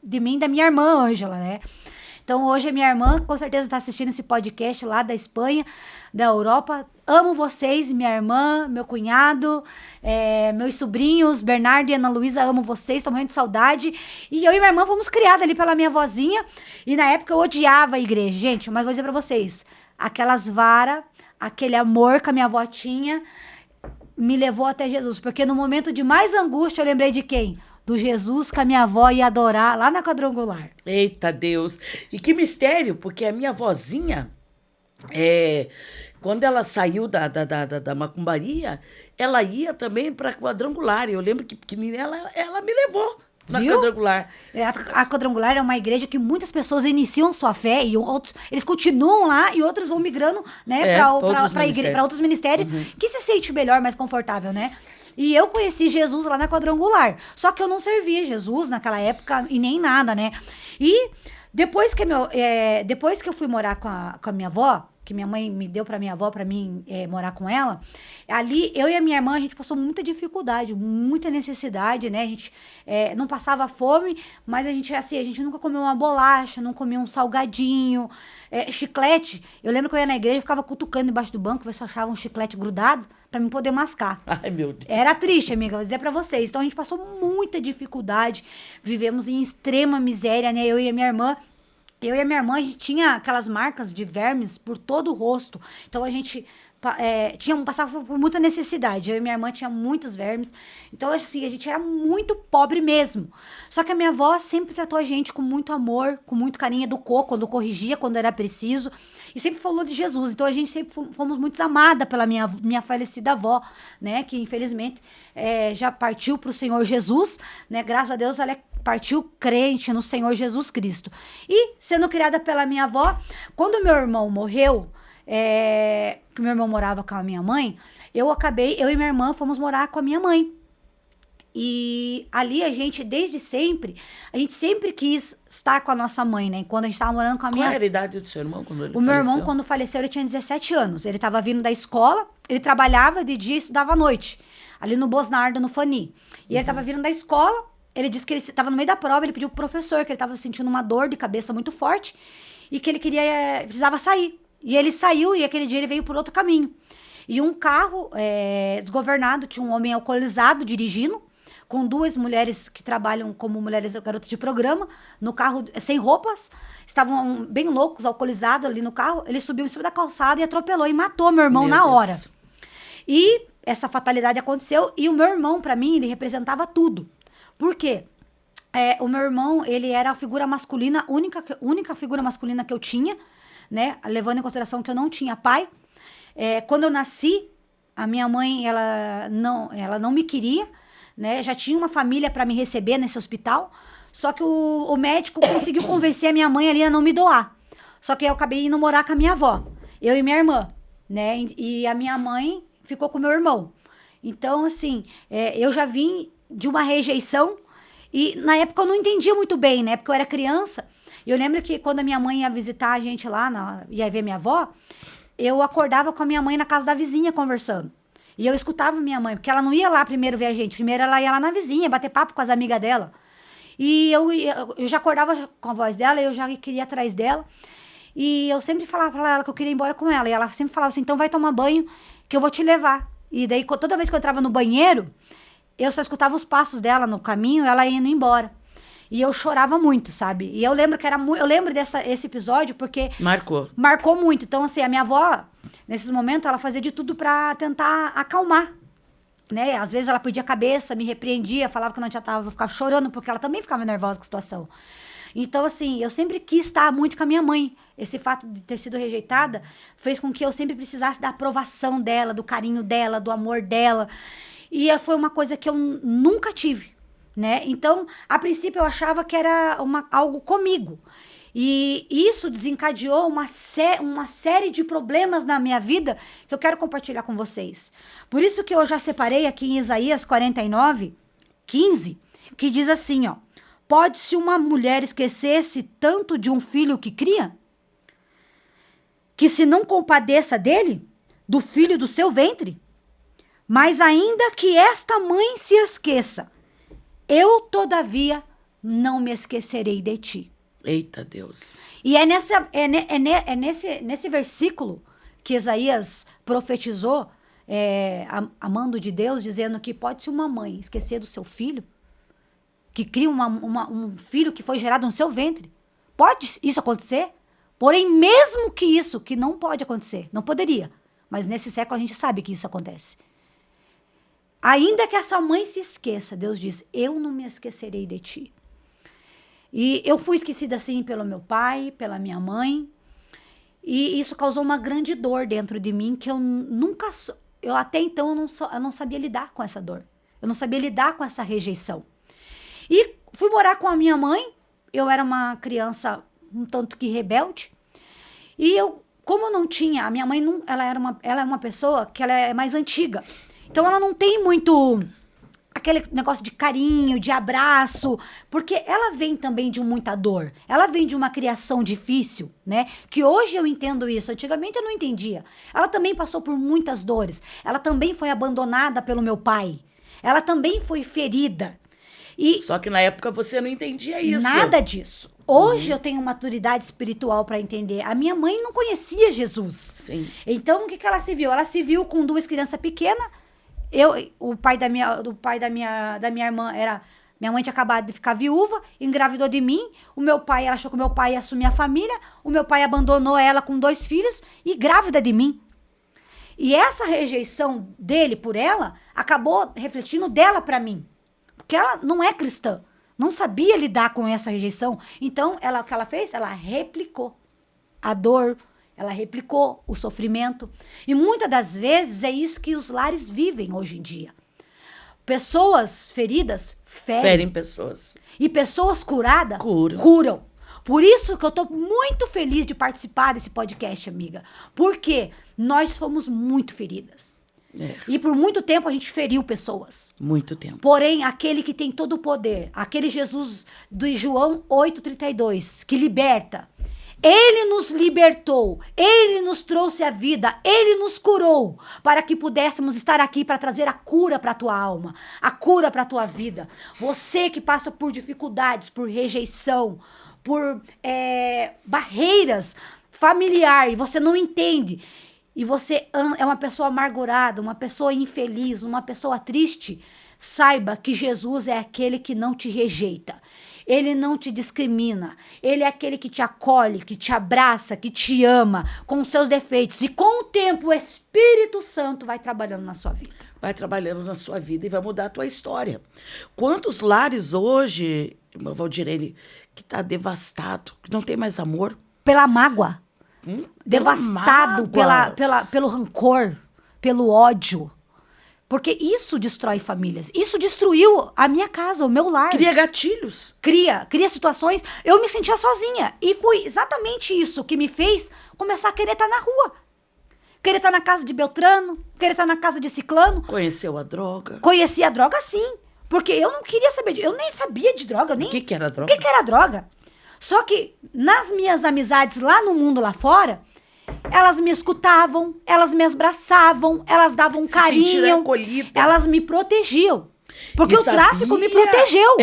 de mim e da minha irmã, Ângela, né? Então hoje a minha irmã com certeza está assistindo esse podcast lá da Espanha, da Europa. Amo vocês, minha irmã, meu cunhado, meus sobrinhos, Bernardo e Ana Luísa, amo vocês, tô morrendo de saudade. E eu e minha irmã fomos criadas ali pela minha vozinha. E na época eu odiava a igreja, gente, mas vou dizer pra vocês, aquelas varas, aquele amor que a minha avó tinha, me levou até Jesus. Porque no momento de mais angústia eu lembrei de quem? Do Jesus que a minha avó ia adorar lá na Quadrangular. Eita Deus! E que mistério, porque a minha vozinha, quando ela saiu da macumbaria, ela ia também para Quadrangular. Eu lembro que pequenininha ela me levou na Quadrangular. A Quadrangular é uma igreja que muitas pessoas iniciam sua fé e outros, eles continuam lá e outros vão migrando, né, para outros ministérios que se sente melhor, mais confortável, né? E eu conheci Jesus lá na Quadrangular. Só que eu não servia Jesus naquela época e nem nada, né? E depois que eu fui morar com a minha avó, que minha mãe me deu pra minha avó, pra mim morar com ela, ali eu e a minha irmã, a gente passou muita dificuldade, muita necessidade, né? A gente não passava fome, mas a gente nunca comeu uma bolacha, não comia um salgadinho, chiclete. Eu lembro que eu ia na igreja e ficava cutucando debaixo do banco, ver se eu achava um chiclete grudado pra mim poder mascar. Ai, meu Deus. Era triste, amiga, vou dizer pra vocês. Então a gente passou muita dificuldade, vivemos em extrema miséria, né? Eu e a minha irmã, a gente tinha aquelas marcas de vermes por todo o rosto. Então, a gente passava por muita necessidade. Eu e minha irmã tinha muitos vermes. Então, assim, a gente era muito pobre mesmo. Só que a minha avó sempre tratou a gente com muito amor, com muito carinho, educou quando corrigia, quando era preciso. E sempre falou de Jesus. Então, a gente sempre fomos muito amadas pela minha falecida avó, né? Que, infelizmente, já partiu para o Senhor Jesus, né? Graças a Deus, ela partiu crente no Senhor Jesus Cristo. E, sendo criada pela minha avó, quando meu irmão morreu, que meu irmão morava com a minha mãe, eu e minha irmã fomos morar com a minha mãe. E ali desde sempre, a gente sempre quis estar com a nossa mãe, né? Quando a gente estava morando com a minha... Qual era a idade do seu irmão quando ele faleceu? O meu irmão, quando faleceu, ele tinha 17 anos. Ele estava vindo da escola, ele trabalhava de dia e estudava à noite, ali no Bosnardo, no Fani. E ele estava vindo da escola. Ele disse que ele estava no meio da prova, ele pediu pro professor que ele estava sentindo uma dor de cabeça muito forte e que ele precisava sair. E ele saiu e aquele dia ele veio por outro caminho. E um carro desgovernado, tinha um homem alcoolizado dirigindo, com duas mulheres que trabalham como mulheres garotas de programa, no carro sem roupas, estavam bem loucos, alcoolizados ali no carro. Ele subiu em cima da calçada e atropelou e matou meu irmão na hora. E essa fatalidade aconteceu e o meu irmão, para mim, ele representava tudo. Por quê? O meu irmão, ele era a figura masculina, única figura masculina que eu tinha, né? Levando em consideração que eu não tinha pai. Quando eu nasci, a minha mãe, ela não me queria, né? Já tinha uma família para me receber nesse hospital, só que o médico conseguiu convencer a minha mãe ali a não me doar. Só que eu acabei indo morar com a minha avó, eu e minha irmã, né? E a minha mãe ficou com o meu irmão. Então, assim, eu já vim de uma rejeição e na época eu não entendia muito bem, né? Porque eu era criança. E eu lembro que quando a minha mãe ia visitar a gente lá, ia ver minha avó, eu acordava com a minha mãe na casa da vizinha conversando. E eu escutava minha mãe, porque ela não ia lá primeiro ver a gente. Primeiro ela ia lá na vizinha, bater papo com as amigas dela. E eu já acordava com a voz dela, eu já queria ir atrás dela. E eu sempre falava pra ela que eu queria ir embora com ela. E ela sempre falava assim, então vai tomar banho que eu vou te levar. E daí toda vez que eu entrava no banheiro, eu só escutava os passos dela no caminho, ela indo embora. E eu chorava muito, sabe? E eu lembro que eu lembro esse episódio porque... Marcou muito. Então, assim, a minha avó, nesses momentos, ela fazia de tudo pra tentar acalmar, né? Às vezes ela perdia a cabeça, me repreendia, falava que não adiantava, vou ficar chorando, porque ela também ficava nervosa com a situação. Então, assim, eu sempre quis estar muito com a minha mãe. Esse fato de ter sido rejeitada fez com que eu sempre precisasse da aprovação dela, do carinho dela, do amor dela. E foi uma coisa que eu nunca tive, né? Então, a princípio eu achava que era algo comigo. E isso desencadeou uma série de problemas na minha vida que eu quero compartilhar com vocês. Por isso que eu já separei aqui em Isaías 49, 15, que diz assim, ó: Pode-se uma mulher esquecer-se tanto de um filho que cria? Que se não compadeça dele, do filho do seu ventre? Mas ainda que esta mãe se esqueça, eu, todavia, não me esquecerei de ti. Eita Deus. E é nesse versículo que Isaías profetizou, amando de Deus, dizendo que pode-se uma mãe esquecer do seu filho, que cria um filho que foi gerado no seu ventre. Pode isso acontecer? Porém, mesmo que isso, que não pode acontecer, não poderia, mas nesse século a gente sabe que isso acontece. Ainda que essa mãe se esqueça, Deus diz, eu não me esquecerei de ti. E eu fui esquecida assim pelo meu pai, pela minha mãe, e isso causou uma grande dor dentro de mim, que eu até então eu não sabia lidar com essa dor. Eu não sabia lidar com essa rejeição. E fui morar com a minha mãe, eu era uma criança um tanto que rebelde, e eu, como não tinha, a minha mãe, ela é uma pessoa que ela é mais antiga, então ela não tem muito aquele negócio de carinho, de abraço, porque ela vem também de muita dor, ela vem de uma criação difícil, né, que hoje eu entendo isso, antigamente eu não entendia, ela também passou por muitas dores, ela também foi abandonada pelo meu pai, ela também foi ferida. Só que na época você não entendia isso. Nada disso. Hoje eu tenho maturidade espiritual para entender. A minha mãe não conhecia Jesus. Sim. Então, o que ela se viu? Ela se viu com 2 crianças pequenas. O pai da minha irmã era... Minha mãe tinha acabado de ficar viúva, engravidou de mim. Ela achou que o meu pai ia assumir a família. O meu pai abandonou ela com 2 filhos e grávida de mim. E essa rejeição dele por ela acabou refletindo dela para mim. Porque ela não é cristã, não sabia lidar com essa rejeição. Então, o que ela fez? Ela replicou a dor, ela replicou o sofrimento. E muitas das vezes é isso que os lares vivem hoje em dia. Pessoas feridas ferem pessoas. E pessoas curadas curam. Por isso que eu estou muito feliz de participar desse podcast, amiga. Porque nós fomos muito feridas. E por muito tempo a gente feriu pessoas. Muito tempo. Porém, aquele que tem todo o poder, aquele Jesus de João 8,32, que liberta, ele nos libertou, ele nos trouxe a vida, ele nos curou, para que pudéssemos estar aqui para trazer a cura para a tua alma, a cura para a tua vida. Você que passa por dificuldades, por rejeição, por barreiras familiares, e você não entende, e você é uma pessoa amargurada, uma pessoa infeliz, uma pessoa triste, saiba que Jesus é aquele que não te rejeita. Ele não te discrimina. Ele é aquele que te acolhe, que te abraça, que te ama com os seus defeitos. E com o tempo, o Espírito Santo vai trabalhando na sua vida. Vai trabalhando na sua vida e vai mudar a tua história. Quantos lares hoje, irmã Valdirene, que está devastado, que não tem mais amor? Pela mágoa. Devastado pelo rancor, pelo ódio. Porque isso destrói famílias. Isso destruiu a minha casa, o meu lar. Cria gatilhos. Cria situações. Eu me sentia sozinha. E foi exatamente isso que me fez começar a querer estar na rua. Querer estar na casa de Beltrano, querer estar na casa de Ciclano. Conheceu a droga? Conheci a droga, sim. Porque eu não queria saber eu nem sabia de droga. O que era droga? O que era droga? Só que nas minhas amizades lá no mundo lá fora, elas me escutavam, elas me abraçavam, elas davam um carinho, elas me protegiam. Porque o tráfico me protegeu.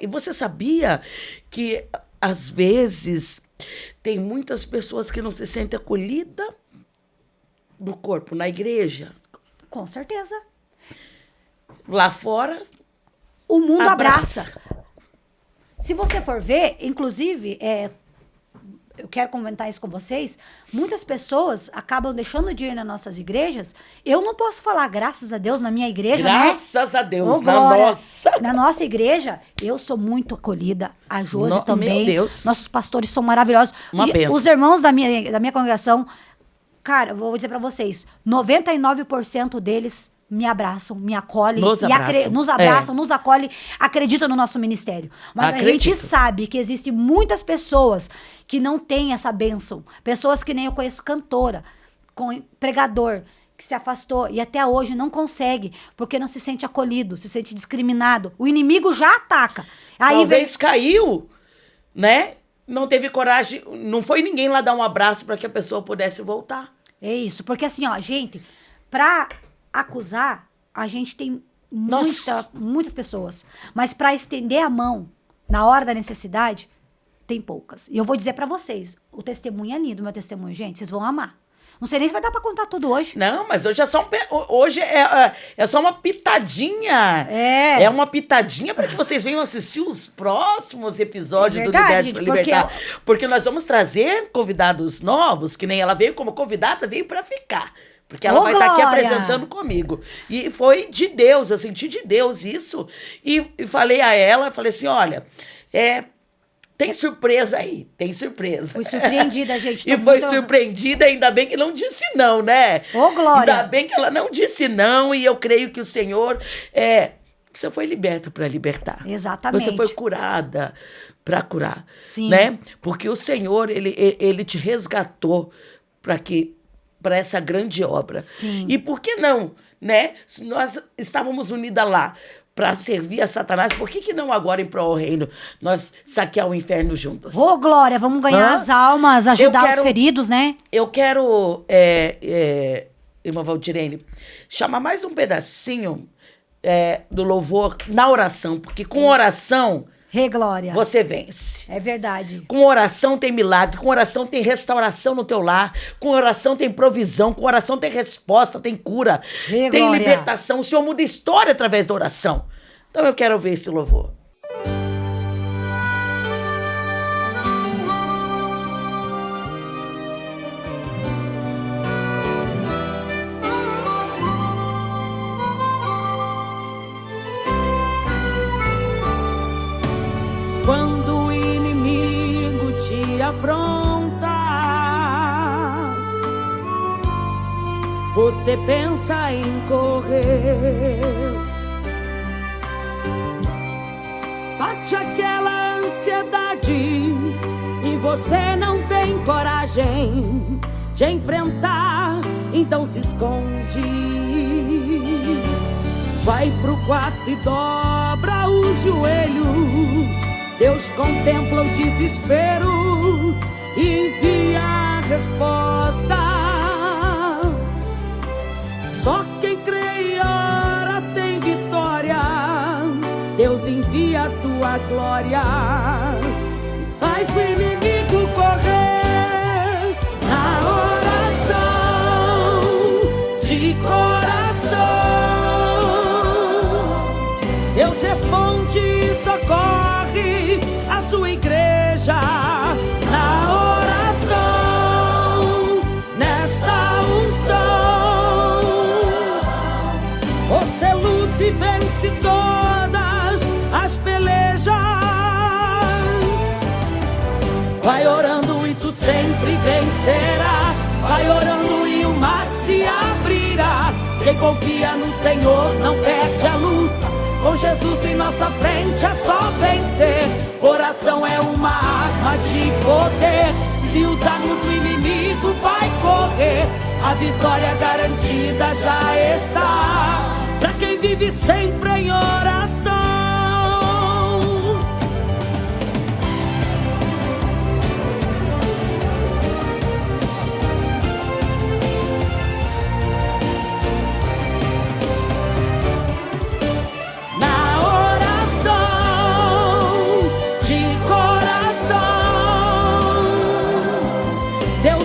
E você sabia que às vezes tem muitas pessoas que não se sentem acolhidas no corpo, na igreja? Com certeza. Lá fora, o mundo abraça. Se você for ver, inclusive, eu quero comentar isso com vocês, muitas pessoas acabam deixando de ir nas nossas igrejas. Eu não posso falar, graças a Deus, na minha igreja, graças a Deus, na nossa igreja, eu sou muito acolhida, a Josi também. Meu Deus. Nossos pastores são maravilhosos. Os irmãos da minha congregação, cara, vou dizer pra vocês, 99% deles me abraçam, me acolhem, nos acolhem, acreditam no nosso ministério. Mas a gente sabe que existem muitas pessoas que não têm essa bênção. Pessoas que nem eu conheço, cantora, pregador, que se afastou e até hoje não consegue, porque não se sente acolhido, se sente discriminado. O inimigo já ataca. Aí Talvez caiu, né? Não teve coragem, não foi ninguém lá dar um abraço para que a pessoa pudesse voltar. É isso, porque assim, ó, gente, pra acusar, a gente tem Nossa. muitas pessoas. Mas pra estender a mão na hora da necessidade, tem poucas. E eu vou dizer pra vocês, o testemunho é lindo, meu testemunho, gente, vocês vão amar. Não sei nem se vai dar pra contar tudo hoje. Não, mas hoje é só hoje é só uma pitadinha. É. É uma pitadinha para que vocês venham assistir os próximos episódios É verdade, do Liberto gente, para Libertar. Porque nós vamos trazer convidados novos, que nem ela veio como convidada, veio para ficar. Porque ela Ô, vai estar aqui Glória! apresentando comigo. E foi de Deus, eu senti de Deus isso. E falei a ela, falei assim, olha, tem surpresa aí, tem surpresa. Fui surpreendida, gente. E tô foi muito- surpreendida, ainda bem que não disse não, né? Ô, Glória! Ainda bem que ela não disse não, e eu creio que o Senhor, você foi liberto para libertar. Exatamente. Você foi curada para curar. Sim. Né? Porque o Senhor, ele te resgatou para essa grande obra. Sim. E por que não, né? Se nós estávamos unidas lá para servir a Satanás, por que não agora em prol ao reino nós saquear o inferno juntos? Ô, Glória, vamos ganhar Hã? as almas, ajudar Eu quero- os feridos, né? Eu quero, irmã Valdirene, chamar mais um pedacinho do louvor na oração, porque com oração Rê, Glória. você vence. É verdade. Com oração tem milagre, com oração tem restauração no teu lar, com oração tem provisão, com oração tem resposta, tem cura, Rê, tem Glória. libertação. O Senhor muda história através da oração. Então eu quero ver esse louvor. Quando o inimigo te afronta, você pensa em correr. Bate aquela ansiedade e você não tem coragem de enfrentar, então se esconde. Vai pro quarto e dobra o joelho. Deus contempla o desespero e envia a resposta. Só quem crê e ora tem vitória. Deus envia a tua glória e faz o inimigo correr na oração de coração. Deus responde e socorre a sua igreja na oração, nesta unção. Você luta e vence todas as pelejas. Vai orando e tu sempre vencerá. Vai orando e o mar se abrirá. Quem confia no Senhor não perde a luta. Com Jesus em nossa frente é só vencer. Oração é uma arma de poder. Se usarmos o inimigo vai correr. A vitória garantida já está pra quem vive sempre em oração.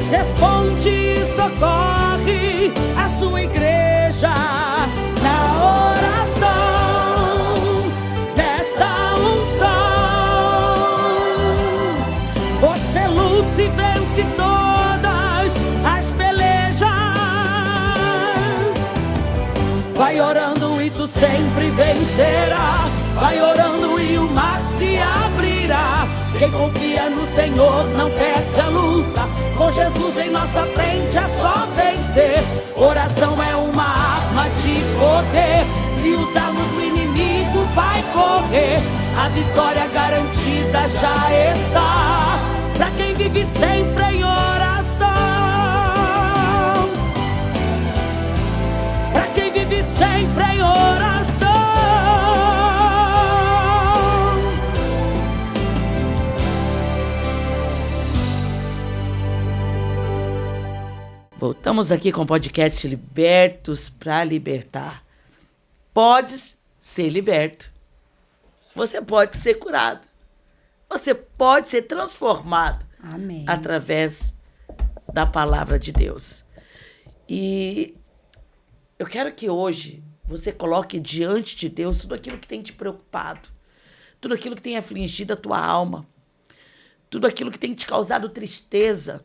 Responde e socorre a sua igreja na oração, nesta unção. Você luta e vence todas as pelejas. Vai orando e tu sempre vencerá. Vai orando e o mar se abrirá. Quem confia no Senhor não perde a luta. Com Jesus em nossa frente é só vencer. Oração é uma arma de poder. Se usarmos o inimigo vai correr. A vitória garantida já está pra quem vive sempre em oração. Pra quem vive sempre em oração. Voltamos aqui com o podcast Libertos para Libertar. Pode ser liberto. Você pode ser curado. Você pode ser transformado. Amém. Através da palavra de Deus. E eu quero que hoje você coloque diante de Deus tudo aquilo que tem te preocupado, tudo aquilo que tem afligido a tua alma, tudo aquilo que tem te causado tristeza,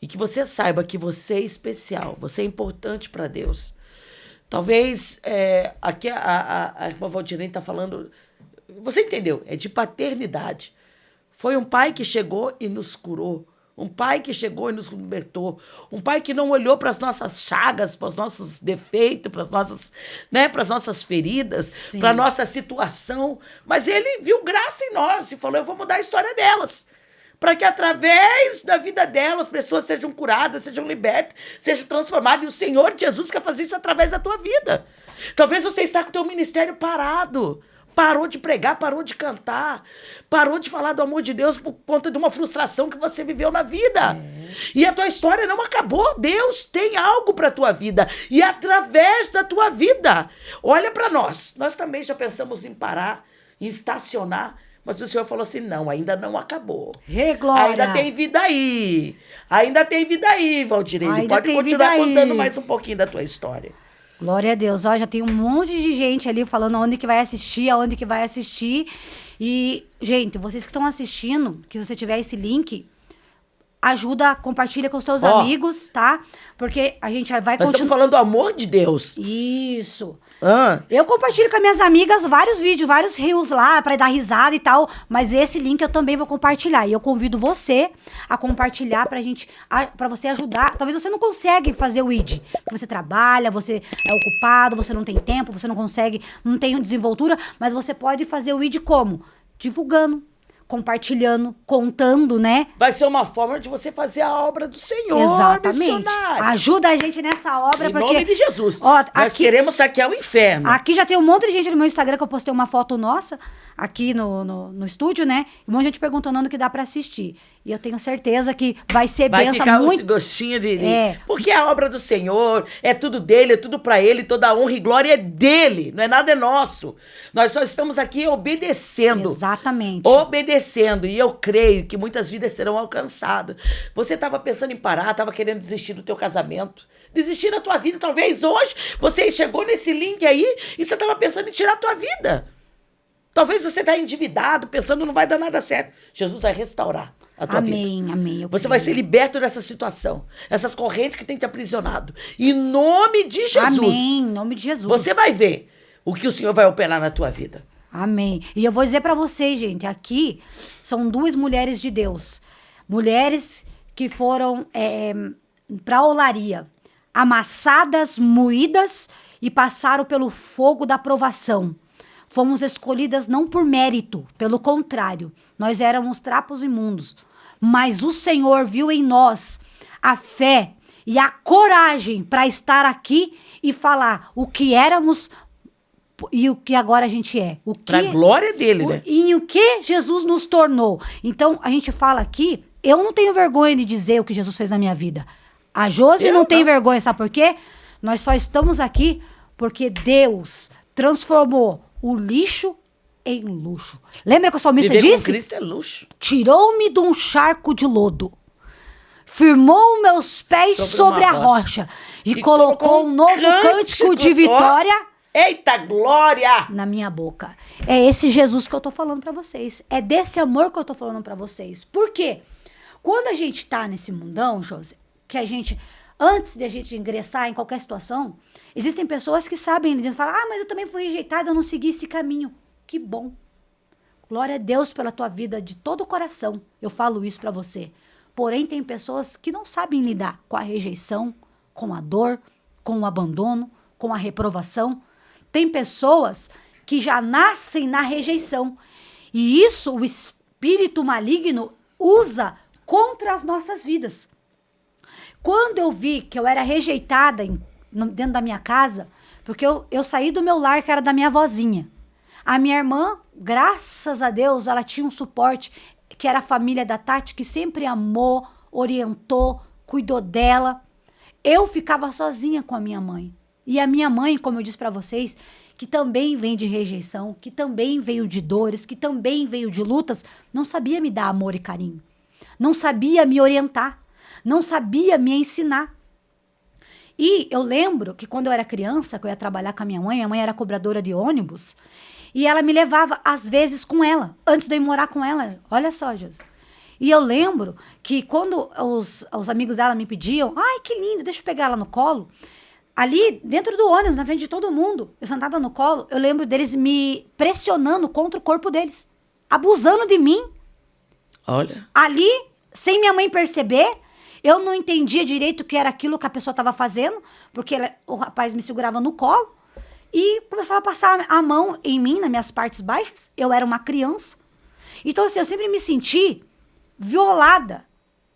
e que você saiba que você é especial, você é importante para Deus. Talvez aqui a irmã Valdirene está falando, você entendeu, é de paternidade. Foi um pai que chegou e nos curou, um pai que chegou e nos libertou, um pai que não olhou para as nossas chagas, para os nossos defeitos, para as nossas feridas, para a nossa situação, mas ele viu graça em nós e falou, eu vou mudar a história delas, para que através da vida delas, pessoas sejam curadas, sejam libertas, sejam transformadas, e o Senhor Jesus quer fazer isso através da tua vida. Talvez você está com o teu ministério parado, parou de pregar, parou de cantar, parou de falar do amor de Deus por conta de uma frustração que você viveu na vida. E a tua história não acabou. Deus tem algo para a tua vida. E através da tua vida. Olha para nós. Nós também já pensamos em parar, em estacionar. Mas o Senhor falou assim, não, ainda não acabou. Glória. Ainda tem vida aí. Ainda tem vida aí, Valdirene. Pode continuar contando mais um pouquinho da tua história. Glória a Deus. Ó, já tem um monte de gente ali falando aonde que vai assistir, aonde que vai assistir. E, gente, vocês que estão assistindo, que você tiver esse link, ajuda, compartilha com os teus amigos, tá? Porque a gente vai continuar. Nós estamos falando do amor de Deus. Isso. Eu compartilho com as minhas amigas vários vídeos, vários reels lá, pra dar risada e tal. Mas esse link eu também vou compartilhar. E eu convido você a compartilhar pra você ajudar. Talvez você não consiga fazer o ID. Porque você trabalha, você é ocupado, você não tem tempo, você não consegue, não tem desenvoltura. Mas você pode fazer o ID como? Divulgando, compartilhando, contando, né? Vai ser uma forma de você fazer a obra do Senhor. Exatamente. Missionário. Ajuda a gente nessa obra. Em nome de Jesus. Ó, nós queremos saquear o inferno. Aqui já tem um monte de gente no meu Instagram que eu postei uma foto nossa, aqui no estúdio, né? E um monte de gente perguntando onde que dá pra assistir. E eu tenho certeza que vai ser bênção ficar muito. Esse gostinho porque é a obra do Senhor, é tudo dele, é tudo pra ele, toda a honra e glória é dele, não é nada nosso. Nós só estamos aqui obedecendo. Exatamente. Obedecendo. E eu creio que muitas vidas serão alcançadas. Você estava pensando em parar, estava querendo desistir do teu casamento, desistir da tua vida. Talvez hoje você chegou nesse link aí e você estava pensando em tirar a tua vida. Talvez você está endividado, pensando não vai dar nada certo. Jesus vai restaurar a tua vida. Amém. Você vai ser liberto dessa situação. Essas correntes que têm te aprisionado. Em nome de Jesus. Amém. Em nome de Jesus. Você vai ver o que o Senhor vai operar na tua vida. Amém. E eu vou dizer pra vocês, gente, aqui são 2 mulheres de Deus. Mulheres que foram pra olaria, amassadas, moídas e passaram pelo fogo da provação. Fomos escolhidas não por mérito, pelo contrário, nós éramos trapos imundos. Mas o Senhor viu em nós a fé e a coragem para estar aqui e falar o que éramos e o que agora a gente é. Para a glória dele, né? E o que Jesus nos tornou. Então, a gente fala aqui, eu não tenho vergonha de dizer o que Jesus fez na minha vida. A Josi não tem vergonha, sabe por quê? Nós só estamos aqui porque Deus transformou o lixo em luxo. Lembra que o salmista disse? disse? Com Cristo é luxo. Tirou-me de um charco de lodo. Firmou meus pés sobre a rocha. E colocou um novo cântico de vitória. Eita, glória! Na minha boca. É esse Jesus que eu tô falando pra vocês. É desse amor que eu tô falando pra vocês. Por quê? Quando a gente tá nesse mundão, Josi, que a gente, antes de a gente ingressar em qualquer situação, existem pessoas que sabem, falam, mas eu também fui rejeitada, eu não segui esse caminho. Que bom. Glória a Deus pela tua vida de todo o coração. Eu falo isso pra você. Porém, tem pessoas que não sabem lidar com a rejeição, com a dor, com o abandono, com a reprovação. Tem pessoas que já nascem na rejeição. E isso o espírito maligno usa contra as nossas vidas. Quando eu vi que eu era rejeitada dentro da minha casa, porque eu saí do meu lar, que era da minha avózinha. A minha irmã, graças a Deus, ela tinha um suporte, que era a família da Tati, que sempre amou, orientou, cuidou dela. eu ficava sozinha com a minha mãe. E a minha mãe, como eu disse pra vocês, que também vem de rejeição, que também veio de dores, que também veio de lutas, não sabia me dar amor e carinho. Não sabia me orientar. Não sabia me ensinar. E eu lembro que quando eu era criança, que eu ia trabalhar com a minha mãe era cobradora de ônibus, e ela me levava, às vezes, com ela, antes de eu ir morar com ela. Olha só, Josi. E eu lembro que quando os amigos dela me pediam, ai, que lindo, deixa eu pegar ela no colo, ali dentro do ônibus, na frente de todo mundo, eu sentada no colo, eu lembro deles me pressionando contra o corpo deles, abusando de mim. Olha. Ali, sem minha mãe perceber, eu não entendia direito o que era aquilo que a pessoa estava fazendo, porque o rapaz me segurava no colo e começava a passar a mão em mim, nas minhas partes baixas. Eu era uma criança. Então, assim, eu sempre me senti violada,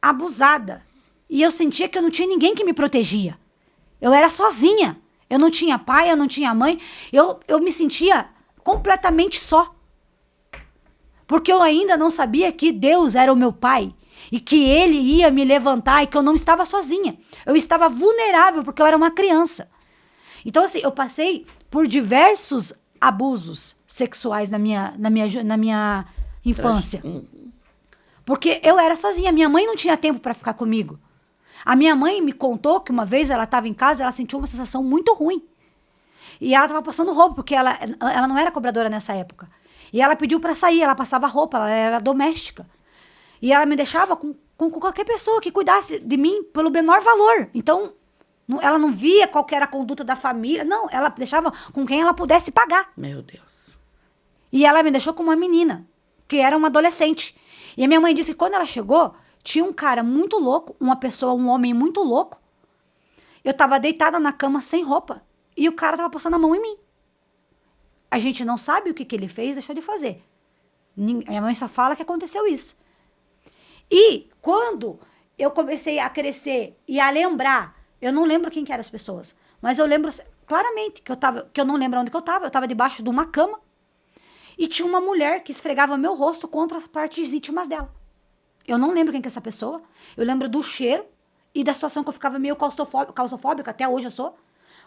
abusada. E eu sentia que eu não tinha ninguém que me protegia. Eu era sozinha. Eu não tinha pai, eu não tinha mãe. Eu me sentia completamente só. Porque eu ainda não sabia que Deus era o meu pai. E que ele ia me levantar e que eu não estava sozinha. Eu estava vulnerável porque eu era uma criança. Então, assim, eu passei por diversos abusos sexuais na minha infância. Porque eu era sozinha. Minha mãe não tinha tempo para ficar comigo. A minha mãe me contou que uma vez ela estava em casa, ela sentiu uma sensação muito ruim. E ela estava passando roupa, porque ela não era cobradora nessa época. E ela pediu para sair, ela passava roupa, ela era doméstica. E ela me deixava com qualquer pessoa que cuidasse de mim pelo menor valor. Então, ela não via qual que era a conduta da família. Não, ela deixava com quem ela pudesse pagar. Meu Deus. E ela me deixou com uma menina, que era uma adolescente. E a minha mãe disse que quando ela chegou, tinha um cara muito louco, um homem muito louco. Eu tava deitada na cama sem roupa. E o cara tava passando a mão em mim. A gente não sabe o que ele fez, deixou de fazer. Minha mãe só fala que aconteceu isso. E quando eu comecei a crescer e a lembrar, eu não lembro quem que eram as pessoas, mas eu lembro claramente que eu não lembro onde que eu estava debaixo de uma cama e tinha uma mulher que esfregava meu rosto contra as partes íntimas dela. Eu não lembro quem que é essa pessoa, eu lembro do cheiro e da situação que eu ficava meio claustrofóbica, até hoje eu sou,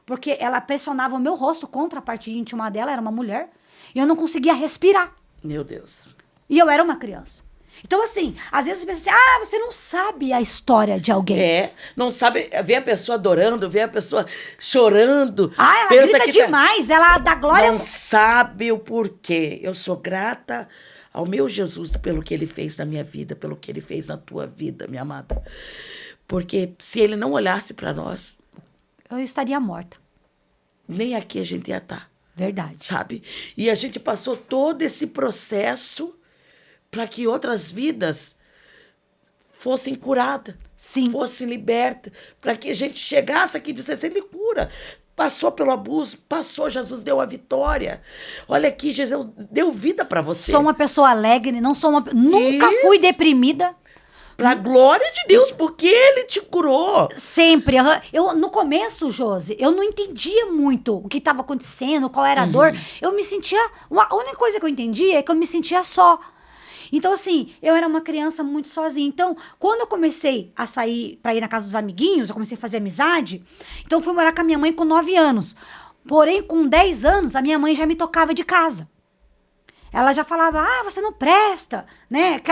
porque ela pressionava o meu rosto contra a parte íntima dela, era uma mulher, e eu não conseguia respirar. Meu Deus. E eu era uma criança. Então, assim, às vezes você pensa assim, você não sabe a história de alguém. Não sabe, vê a pessoa adorando, vê a pessoa chorando. Ela grita demais, ela dá glória. Não sabe o porquê. Eu sou grata ao meu Jesus pelo que ele fez na minha vida, pelo que ele fez na tua vida, minha amada. Porque se ele não olhasse para nós, eu estaria morta. Nem aqui a gente ia estar. Verdade. Sabe? E a gente passou todo esse processo para que outras vidas fossem curadas. Sim. Fossem libertas. Para que a gente chegasse aqui e dissesse, ele cura. Passou pelo abuso, Jesus deu a vitória. Olha aqui, Jesus deu vida para você. Sou uma pessoa alegre, nunca fui deprimida. Pra glória de Deus, porque ele te curou. Sempre. No começo, Josi, eu não entendia muito o que estava acontecendo, qual era a dor. Eu me sentia... A única coisa que eu entendia é que eu me sentia só. Então, assim, eu era uma criança muito sozinha. Então, quando eu comecei a sair para ir na casa dos amiguinhos, eu comecei a fazer amizade. Então, eu fui morar com a minha mãe com 9 anos. Porém, com 10 anos, a minha mãe já me tocava de casa. Ela já falava, você não presta, né?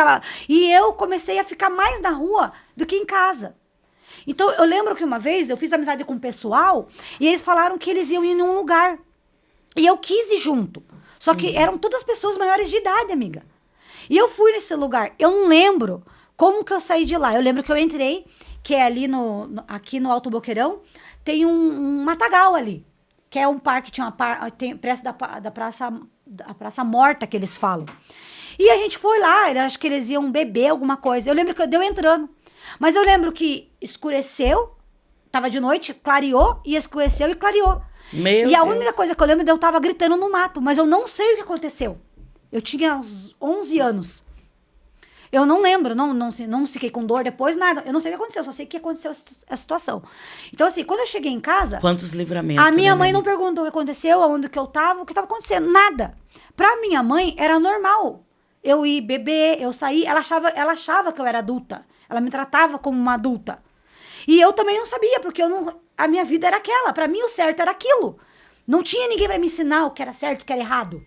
E eu comecei a ficar mais na rua do que em casa. Então, eu lembro que uma vez eu fiz amizade com o pessoal e eles falaram que eles iam ir num lugar. E eu quis ir junto. Só que eram todas pessoas maiores de idade, amiga. E eu fui nesse lugar. Eu não lembro como que eu saí de lá. Eu lembro que eu entrei, que é ali aqui no Alto Boqueirão, tem um matagal ali. Que é um parque, tem preço da Praça Morta, que eles falam. E a gente foi lá, acho que eles iam beber alguma coisa. Eu lembro que eu entrando. Mas eu lembro que escureceu, tava de noite, clareou, e escureceu e clareou. Meu e a Deus. única coisa que eu lembro é que eu tava gritando no mato, mas eu não sei o que aconteceu. Eu tinha uns 11 anos. Eu não lembro, não fiquei com dor depois, nada. Eu não sei o que aconteceu, só sei que aconteceu a situação. Então, assim, quando eu cheguei em casa... Quantos livramentos, a minha né, mãe não perguntou o que aconteceu, aonde que eu tava, o que tava acontecendo, nada. Pra minha mãe, era normal. Eu ir beber, eu sair, ela achava que eu era adulta. Ela me tratava como uma adulta. E eu também não sabia, porque a minha vida era aquela. Pra mim, o certo era aquilo. Não tinha ninguém pra me ensinar o que era certo e o que era errado.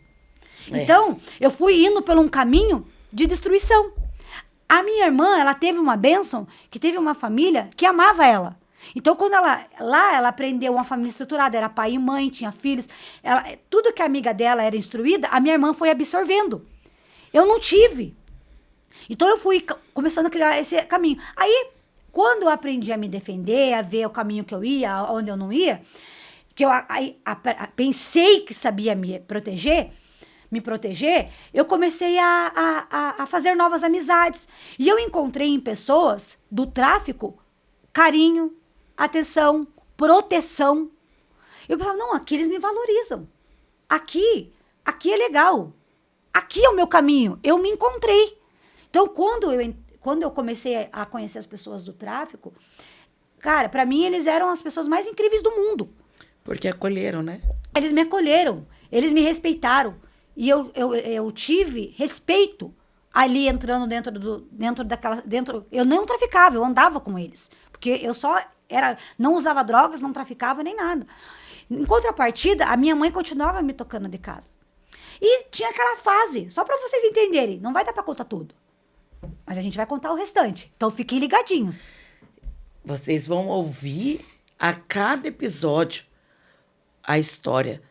Então, eu fui indo por um caminho de destruição. A minha irmã, ela teve uma bênção, que teve uma família que amava ela. Então, quando ela aprendeu uma família estruturada, era pai e mãe, tinha filhos, tudo que a amiga dela era instruída, a minha irmã foi absorvendo. Eu não tive. Então, eu fui começando a criar esse caminho. Aí, quando eu aprendi a me defender, a ver o caminho que eu ia, onde eu não ia, que eu pensei que sabia me proteger, eu comecei a fazer novas amizades. E eu encontrei em pessoas do tráfico carinho, atenção, proteção. Eu pensava, não, aqui eles me valorizam. Aqui é legal. Aqui é o meu caminho. Eu me encontrei. Então, quando eu comecei a conhecer as pessoas do tráfico, cara, pra mim eles eram as pessoas mais incríveis do mundo. Porque acolheram, né? Eles me acolheram, eles me respeitaram. E eu tive respeito ali entrando dentro. Eu não traficava, eu andava com eles. Porque eu não usava drogas, não traficava nem nada. Em contrapartida, a minha mãe continuava me tocando de casa. E tinha aquela fase, só pra vocês entenderem, não vai dar pra contar tudo. Mas a gente vai contar o restante. Então fiquem ligadinhos. Vocês vão ouvir a cada episódio a história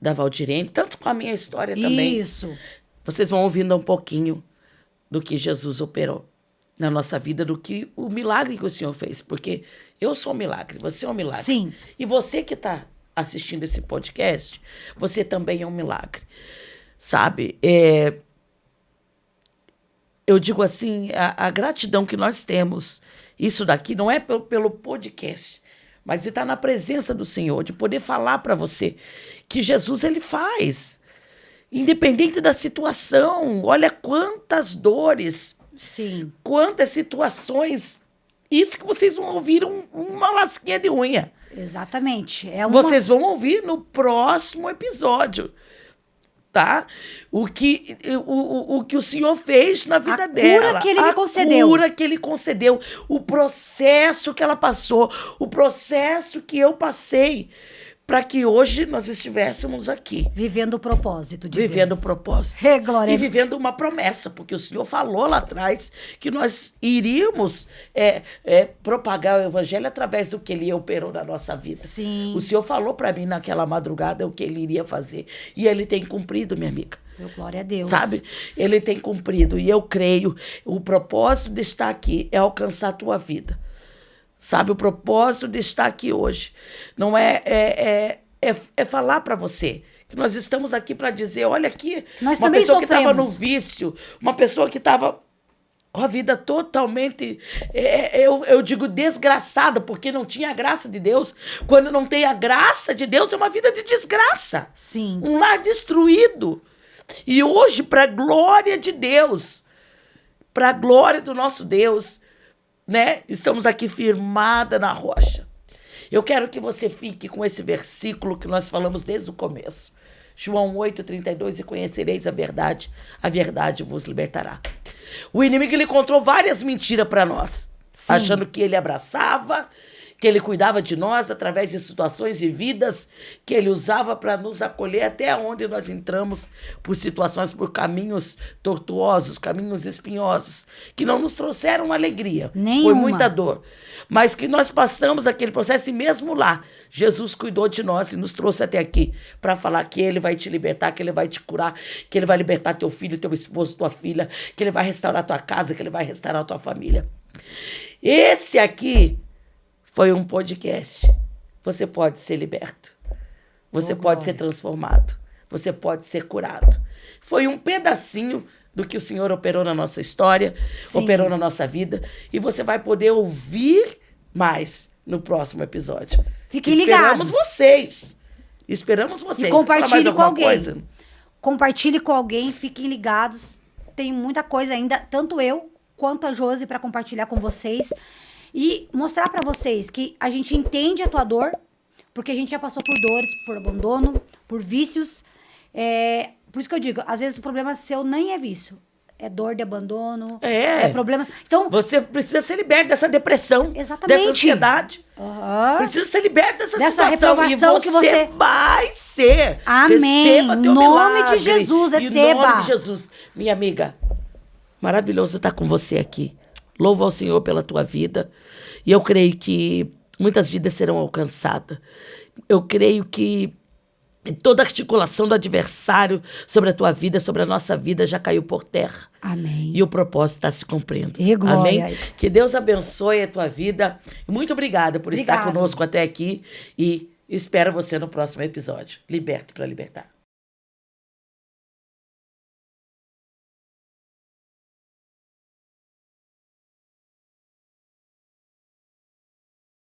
da Valdirene, tanto com a minha história também. Isso. Vocês vão ouvindo um pouquinho do que Jesus operou na nossa vida, do que o milagre que o Senhor fez. Porque eu sou um milagre, você é um milagre. Sim. E você que está assistindo esse podcast, você também é um milagre. Sabe? Eu digo assim, a gratidão que nós temos, isso daqui não é pelo podcast, mas de estar na presença do Senhor, de poder falar para você que Jesus, ele faz. Independente da situação, olha quantas dores, Sim. quantas situações, isso que vocês vão ouvir uma lasquinha de unha. Exatamente. Vocês vão ouvir no próximo episódio, tá? O que o Senhor fez na vida dela. A cura que Ele me concedeu. A cura que Ele concedeu. O processo que ela passou. O processo que eu passei. Para que hoje nós estivéssemos aqui. Vivendo o propósito de Vivendo Deus. o propósito. Glória. E vivendo uma promessa, porque o Senhor falou lá atrás que nós iríamos propagar o evangelho através do que Ele operou na nossa vida. Sim. O Senhor falou para mim naquela madrugada o que Ele iria fazer. E Ele tem cumprido, minha amiga. Glória a Deus. Sabe? Ele tem cumprido. E eu creio, o propósito de estar aqui é alcançar a tua vida. Sabe, o propósito de estar aqui hoje não é falar para você que nós estamos aqui para dizer, olha aqui, nós uma também pessoa que estava no sofremos. vício, uma pessoa que estava com a vida totalmente, eu digo desgraçada, porque não tinha a graça de Deus. Quando não tem a graça de Deus, é uma vida de desgraça. Sim. Um lar destruído. E hoje, para a glória de Deus, para a glória do nosso Deus, né? Estamos aqui firmada na rocha. Eu quero que você fique com esse versículo que nós falamos desde o começo. João 8:32, e conhecereis a verdade vos libertará. O inimigo, ele encontrou várias mentiras para nós. Sim. Achando que ele abraçava, que ele cuidava de nós através de situações vividas, que ele usava para nos acolher até onde nós entramos por situações, por caminhos tortuosos, caminhos espinhosos, que não nos trouxeram alegria. Nenhuma. Foi muita dor. Mas que nós passamos aquele processo e mesmo lá, Jesus cuidou de nós e nos trouxe até aqui para falar que Ele vai te libertar, que Ele vai te curar, que Ele vai libertar teu filho, teu esposo, tua filha, que Ele vai restaurar tua casa, que Ele vai restaurar tua família. Esse aqui foi um podcast. Você pode ser liberto. Você pode ser transformado. Você pode ser curado. Foi um pedacinho do que o Senhor operou na nossa história, Sim. operou na nossa vida. E você vai poder ouvir mais no próximo episódio. Fiquem Esperamos ligados. vocês. Esperamos vocês. E compartilhe mais com alguém. Coisa? Compartilhe com alguém, fiquem ligados. Tem muita coisa ainda, tanto eu quanto a Josi, para compartilhar com vocês. E mostrar para vocês que a gente entende a tua dor, porque a gente já passou por dores, por abandono, por vícios. Por isso que eu digo, às vezes o problema seu nem é vício. é dor de abandono, É. problema. Então, Você precisa ser liberto dessa depressão, Exatamente. dessa ansiedade. aham, Precisa ser liberto dessa Dessa situação. reprovação E que você- vai ser. Amém. Receba teu Em nome milagre. de Jesus, Em receba. nome de Jesus. Minha amiga, maravilhoso estar com você aqui. Louvo ao Senhor pela tua vida. E eu creio que muitas vidas serão alcançadas. Eu creio que toda articulação do adversário sobre a tua vida, sobre a nossa vida, já caiu por terra. amém. E o propósito está se cumprindo. E glória. Amém? Que Deus abençoe a tua vida. Muito obrigada por estar Obrigado. conosco até aqui. E espero você no próximo episódio. Liberto para libertar.